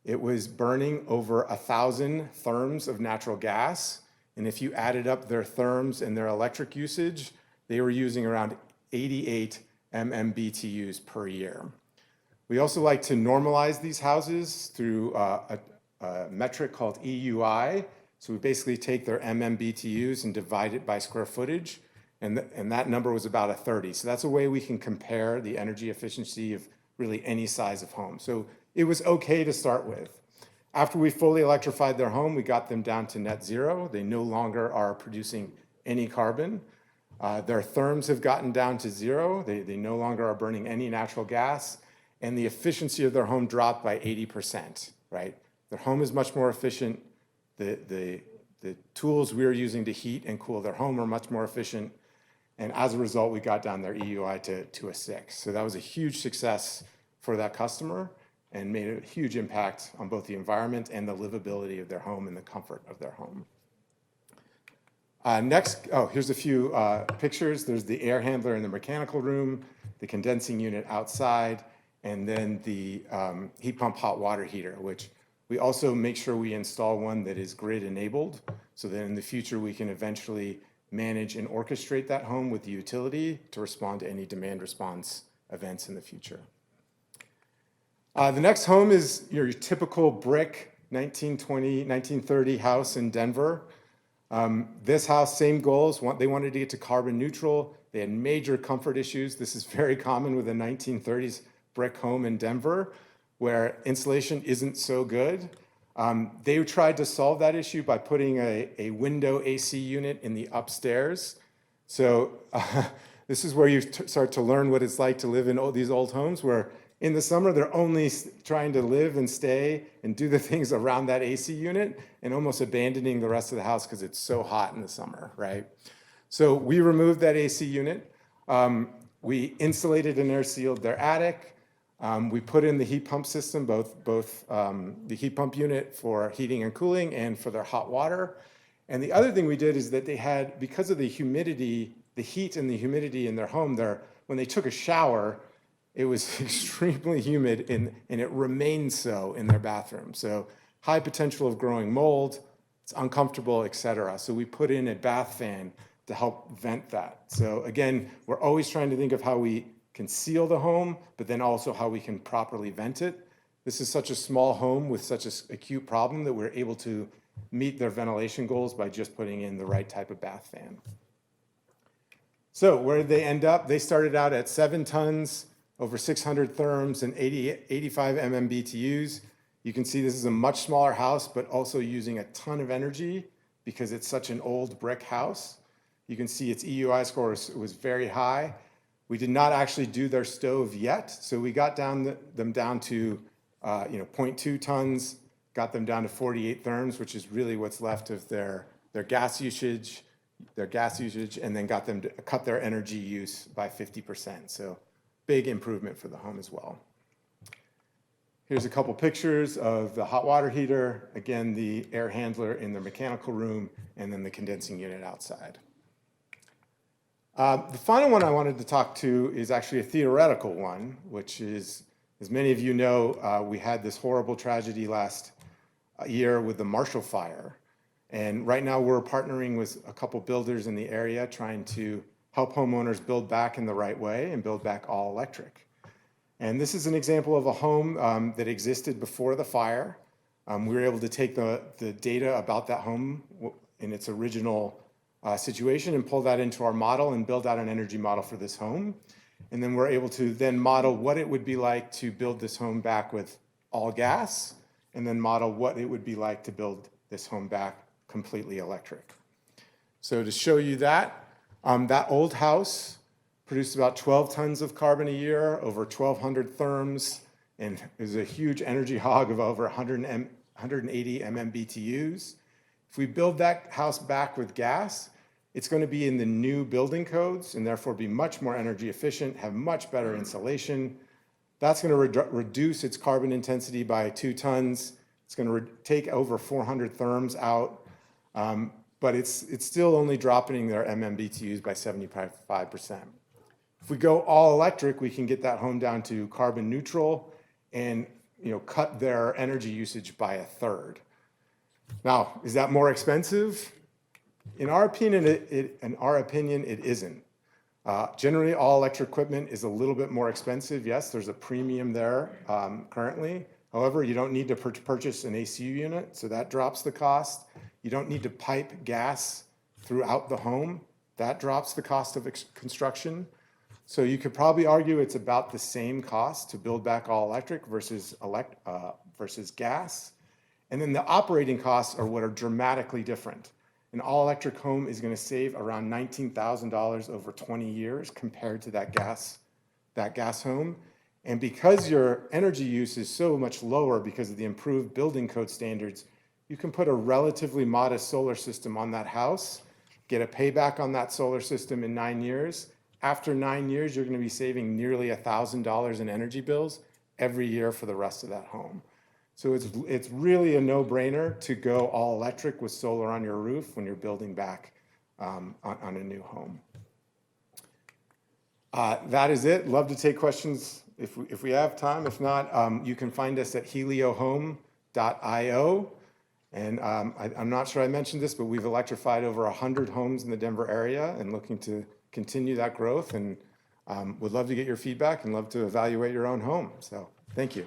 It was burning over 1,000 therms of natural gas. And if you added up their therms and their electric usage, they were using around 88 MMBTUs per year. We also like to normalize these houses through a metric called EUI. So we basically take their MMBTUs and divide it by square footage, and that number was about 30. So that's a way we can compare the energy efficiency of really any size of home. So it was okay to start with. After we fully electrified their home, we got them down to net zero. They no longer are producing any carbon. Their therms have gotten down to 0. They no longer are burning any natural gas. And the efficiency of their home dropped by 80%, right? Their home is much more efficient. The tools we're using to heat and cool their home are much more efficient. And as a result, we got down their EUI to a 6. So that was a huge success for that customer and made a huge impact on both the environment and the livability of their home and the comfort of their home. Next, here's a few pictures. There's the air handler in the mechanical room, the condensing unit outside, and then the heat pump hot water heater, which we also make sure we install one that is grid enabled so that in the future we can eventually manage and orchestrate that home with the utility to respond to any demand response events in the future. The next home is your typical brick 1920, 1930 house in Denver. This house, same goals. They wanted to get to carbon neutral. They had major comfort issues. This is very common with a 1930s brick home in Denver where insulation isn't so good. They tried to solve that issue by putting a window AC unit in the upstairs. So this is where you start to learn what it's like to live in these old homes where in the summer, they're only trying to live and stay and do the things around that AC unit and almost abandoning the rest of the house because it's so hot in the summer, right? So we removed that AC unit. We insulated and air sealed their attic. We put in the heat pump system, both the heat pump unit for heating and cooling and for their hot water. And the other thing we did is that they had, because of the humidity, the heat and the humidity in their home, when they took a shower, it was extremely humid and it remained so in their bathroom. So high potential of growing mold, it's uncomfortable, et cetera. So we put in a bath fan to help vent that. So again, we're always trying to think of how we can seal the home, but then also how we can properly vent it. This is such a small home with such an acute problem that we're able to meet their ventilation goals by just putting in the right type of bath fan. So where did they end up? They started out at 7 tons, over 600 therms and 85 MMBTUs. You can see this is a much smaller house, but also using a ton of energy because it's such an old brick house. You can see its EUI score was very high. We did not actually do their stove yet, so we got them down to 0.2 tons, got them down to 48 therms, which is really what's left of their gas usage, and then got them to cut their energy use by 50%. So big improvement for the home as well. Here's a couple pictures of the hot water heater, again, the air handler in the mechanical room, and then the condensing unit outside. The final one I wanted to talk to is actually a theoretical one, which is, as many of you know, we had this horrible tragedy last year with the Marshall Fire. And right now we're partnering with a couple builders in the area trying to help homeowners build back in the right way and build back all electric. And this is an example of a home that existed before the fire. We were able to take the data about that home in its original situation and pull that into our model and build out an energy model for this home. And then we're able to then model what it would be like to build this home back with all gas, and then model what it would be like to build this home back completely electric. So to show you that, that old house produced about 12 tons of carbon a year, over 1,200 therms, and is a huge energy hog of over 180 MMBTUs. If we build that house back with gas, it's going to be in the new building codes and therefore be much more energy efficient, have much better insulation. That's going to reduce its carbon intensity by 2 tons. It's going to take over 400 therms out, but it's still only dropping their MMBTUs by 75%. If we go all electric, we can get that home down to carbon neutral and cut their energy usage by 1/3. Now, is that more expensive? In our opinion, it isn't. Generally, all electric equipment is a little bit more expensive. Yes, there's a premium there currently. However, you don't need to purchase an ACU unit, so that drops the cost. You don't need to pipe gas throughout the home. That drops the cost of construction. So you could probably argue it's about the same cost to build back all electric versus gas. And then the operating costs are what are dramatically different. An all-electric home is going to save around $19,000 over 20 years compared to that gas home. And because your energy use is so much lower because of the improved building code standards, you can put a relatively modest solar system on that house, get a payback on that solar system in 9 years. After 9 years, you're going to be saving nearly $1,000 in energy bills every year for the rest of that home. So it's really a no-brainer to go all electric with solar on your roof when you're building back on a new home. That is it. Love to take questions if we have time. If not, you can find us at heliohome.io. And I'm not sure I mentioned this, but we've electrified over 100 homes in the Denver area and looking to continue that growth, and would love to get your feedback and love to evaluate your own home. So thank you.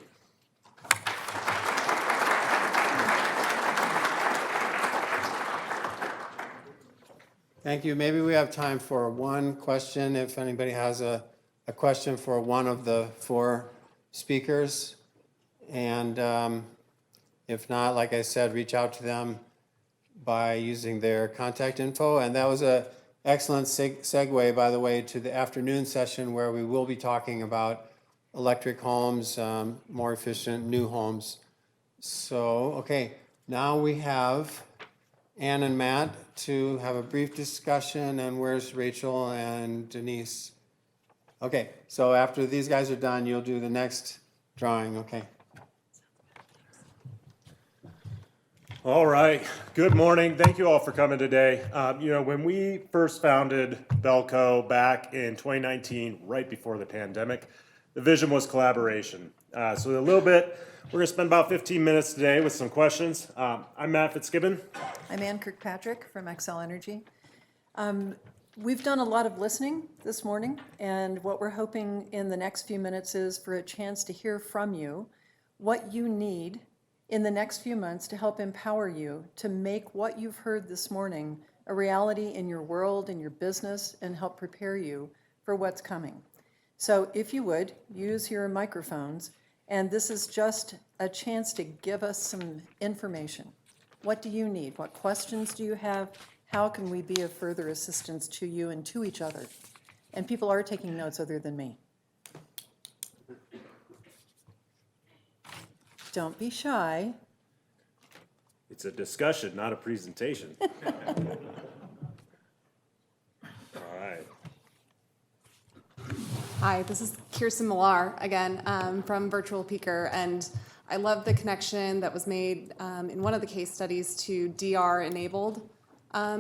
Thank you. Maybe we have time for one question, if anybody has a question for one of the 4 speakers. And if not, like I said, reach out to them by using their contact info. And that was an excellent segue, by the way, to the afternoon session where we will be talking about electric homes, more efficient new homes. So, okay, now we have Ann and Matt to have a brief discussion, and where's Rachel and Denise? Okay, so after these guys are done, you'll do the next drawing, okay? All right. Good morning. Thank you all for coming today. When we first founded Belco back in 2019, right before the pandemic, the vision was collaboration. So a little bit, we're going to spend about 15 minutes today with some questions. I'm Matt Fitzgibbon. I'm Ann Kirkpatrick from Xcel Energy. We've done a lot of listening this morning, and what we're hoping in the next few minutes is for a chance to hear from you what you need in the next few months to help empower you to make what you've heard this morning a reality in your world, in your business, and help prepare you for what's coming. So if you would, use your microphones, and this is just a chance to give us some information. What do you need? What questions do you have? How can we be of further assistance to you and to each other? And people are taking notes other than me. Don't be shy. It's a discussion, not a presentation. All right. Hi, this is Kirsten Millar again from Virtual Peaker, and I love the connection that was made in one of the case studies to DR-enabled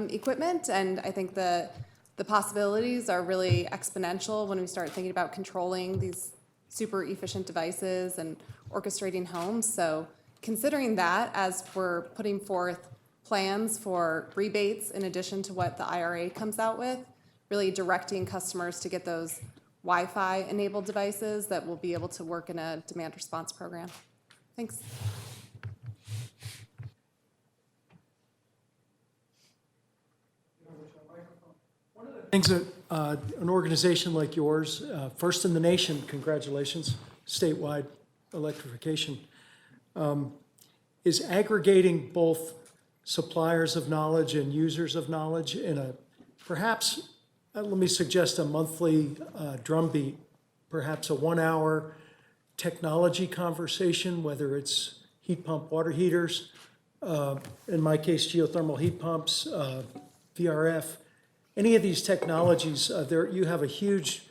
equipment, and I think the possibilities are really exponential when we start thinking about controlling these super efficient devices and orchestrating homes. So considering that as we're putting forth plans for rebates in addition to what the IRA comes out with, really directing customers to get those Wi-Fi enabled devices that will be able to work in a demand response program. Thanks. Things that an organization like yours, first in the nation, congratulations, statewide electrification, is aggregating both suppliers of knowledge and users of knowledge in a perhaps, let me suggest a monthly drumbeat, perhaps a 1 hour technology conversation, whether it's heat pump water heaters, in my case, geothermal heat pumps, VRF, any of these technologies, you have a huge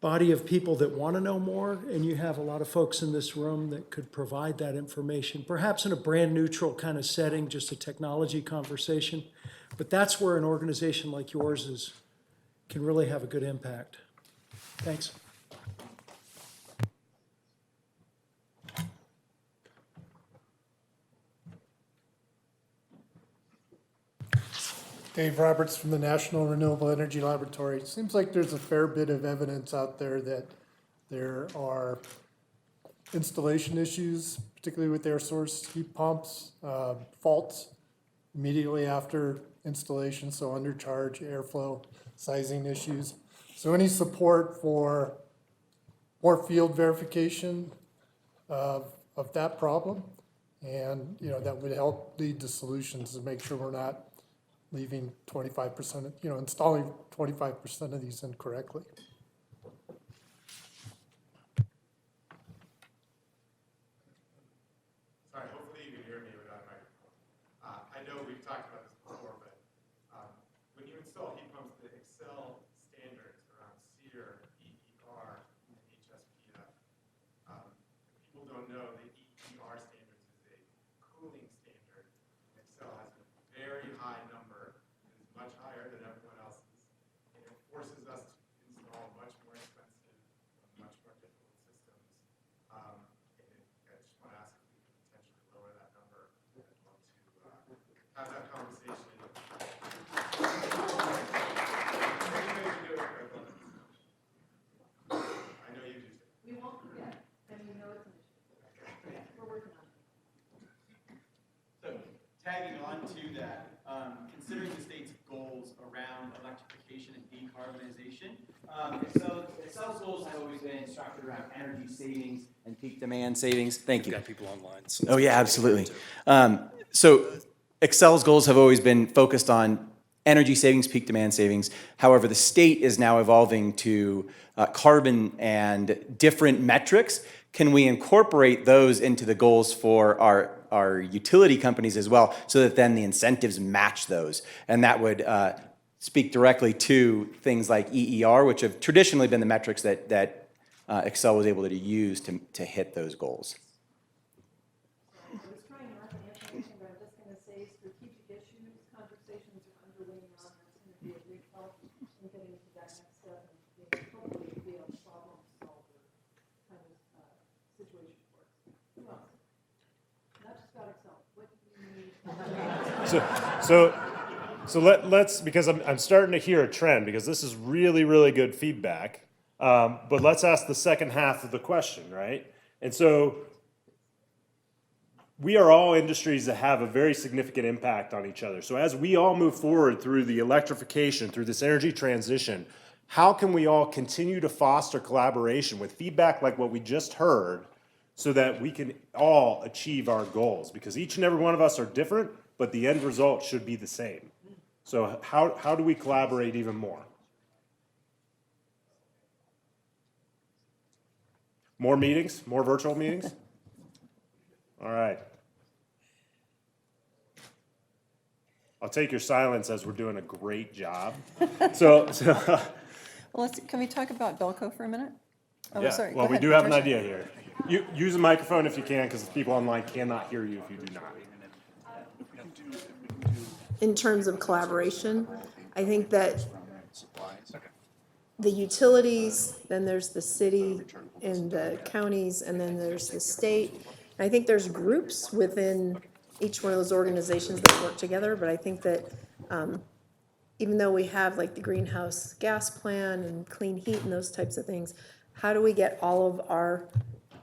body of people that want to know more, and you have a lot of folks in this room that could provide that information, perhaps in a brand neutral kind of setting, just a technology conversation. But that's where an organization like yours can really have a good impact. Thanks. Dave Roberts from the National Renewable Energy Laboratory. It seems like there's a fair bit of evidence out there that there are installation issues, particularly with air source heat pumps, faults immediately after installation, so undercharge, airflow, sizing issues. So any support for more field verification of that problem, and that would help lead to solutions to make sure we're not leaving 25%, installing 25% of these incorrectly. Sorry, hopefully you can hear me without a microphone. I know we've talked about this before, but when you install heat pumps, the Excel standards around SEER, EER, and HSPF, people don't know the EER standards is a cooling standard. Excel has a very high number, it's much higher than everyone else's, and it forces us to install much more expensive, much more difficult systems. And I just want to ask if we can potentially lower that number. I'd love to have that conversation. I know you do. We won't forget, and we know it's an issue. We're working on it. So tagging on to that, considering the state's goals around electrification and decarbonization, Excel's goals have always been structured around energy savings and peak demand savings. Thank you. Got people online. Oh yeah, absolutely. So Excel's goals have always been focused on energy savings, peak demand savings. However, the state is now evolving to carbon and different metrics. Can we incorporate those into the goals for our utility companies as well, so that then the incentives match those? And that would speak directly to things like EER, which have traditionally been the metrics that Excel was able to use to hit those goals. I was trying not to answer anything, but I'm just going to say strategic issues, conversations are underway now, and it's going to be a big help in getting to that next step and hopefully be a problem solver kind of situation for us. Who else? Not just about Excel. What do you need? So let's, because I'm starting to hear a trend, because this is really, really good feedback. But let's ask the second half of the question, right? And so we are all industries that have a very significant impact on each other. So as we all move forward through the electrification, through this energy transition, how can we all continue to foster collaboration with feedback like what we just heard, so that we can all achieve our goals? Because each and every one of us are different, but the end result should be the same. So how do we collaborate even more? More meetings? More virtual meetings? All right. I'll take your silence as we're doing a great job. So Well, can we talk about Belco for a minute? Oh, yeah. sorry. Well, Go we ahead, do have an Patricia. idea here. Use a microphone if you can, because people online cannot hear you if you do not. In terms of collaboration, I think that the utilities, then there's the city and the counties, and then there's the state. And I think there's groups within each one of those organizations that work together, but I think that even though we have like the greenhouse gas plan and clean heat and those types of things, how do we get all of our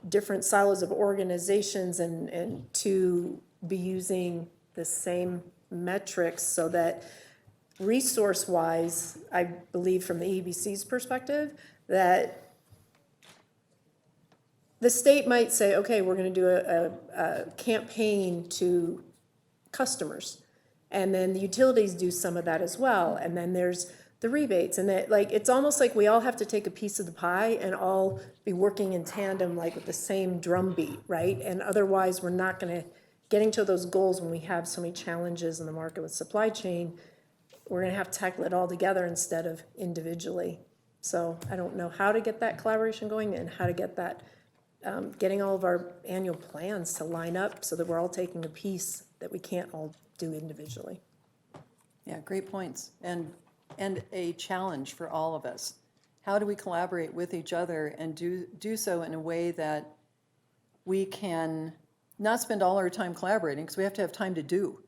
different silos of organizations and to be using the same metrics so that resource-wise, I believe from the EBC's perspective, that the state might say, okay, we're gonna do a campaign to customers. And then the utilities do some of that as well. And then there's the rebates, and that, like, it's almost like we all have to take a piece of the pie and all be working in tandem, like with the same drumbeat, right? And otherwise, we're not gonna, getting to those goals when we have so many challenges in the market with supply chain, we're gonna have to tackle it all together instead of individually. So I don't know how to get that collaboration going and how to get that, getting all of our annual plans to line up so that we're all taking a piece that we can't all do individually. Yeah, great points. And a challenge for all of us. How do we collaborate with each other and do so in a way that we can not spend all our time collaborating, because we have to have time to do,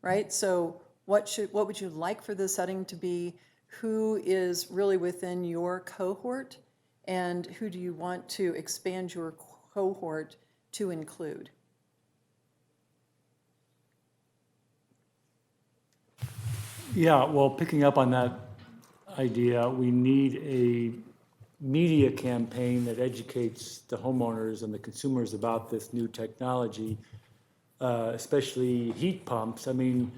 right? So what would you like for the setting to be? Who is really within your cohort? And who do you want to expand your cohort to include? Yeah, well, picking up on that idea, we need a media campaign that educates the homeowners and the consumers about this new technology, especially heat pumps. I mean,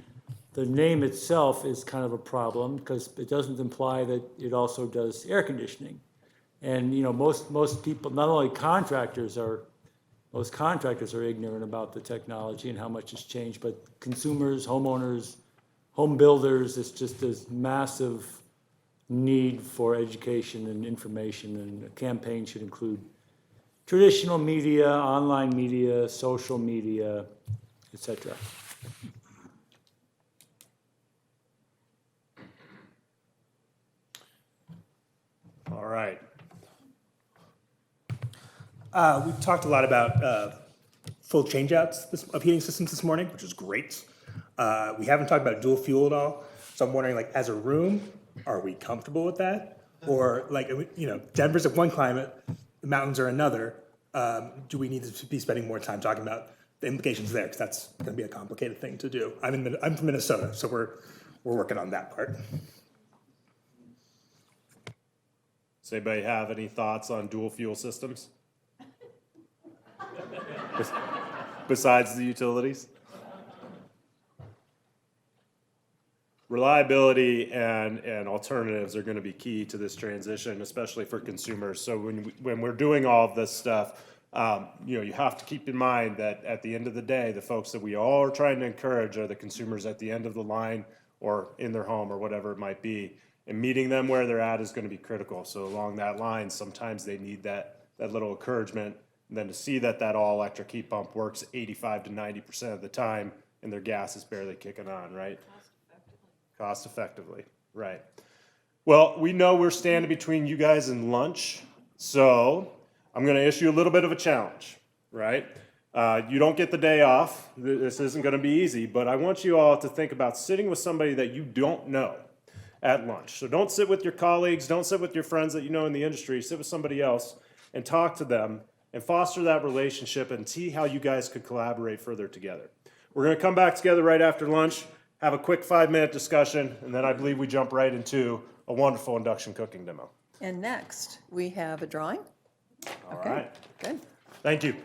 the name itself is kind of a problem because it doesn't imply that it also does air conditioning. And, you know, most people, not only contractors are ignorant about the technology and how much it's changed, but consumers, homeowners, home builders, it's just this massive need for education and information, and a campaign should include traditional media, online media, social media, etc. All right. We've talked a lot about full changeouts of heating systems this morning, which is great. We haven't talked about dual fuel at all, so I'm wondering, like, as a room, are we comfortable with that? Or, like, you know, Denver's at one climate, the mountains are another. Do we need to be spending more time talking about the implications there? Because that's going to be a complicated thing to do. I'm from Minnesota, so we're working on that part. Does anybody have any thoughts on dual fuel systems? Besides the utilities? Reliability and alternatives are going to be key to this transition, especially for consumers. So when we're doing all of this stuff, you know, you have to keep in mind that at the end of the day, the folks that we all are trying to encourage are the consumers at the end of the line or in their home or whatever it might be. And meeting them where they're at is going to be critical. So along that line, sometimes they need that little encouragement. And then to see that all-electric heat pump works 85 to 90% of the time and their gas is barely kicking on, right? Cost effectively, right. Well, we know we're standing between you guys and lunch, so I'm going to issue a little bit of a challenge, right? You don't get the day off. This isn't going to be easy, but I want you all to think about sitting with somebody that you don't know at lunch. So don't sit with your colleagues, don't sit with your friends that you know in the industry, sit with somebody else and talk to them and foster that relationship and see how you guys could collaborate further together. We're going to come back together right after lunch, have a quick 5-minute discussion, and then I believe we jump right into a wonderful induction cooking demo. And next, we have a drawing. All Okay, right. good. Thank you.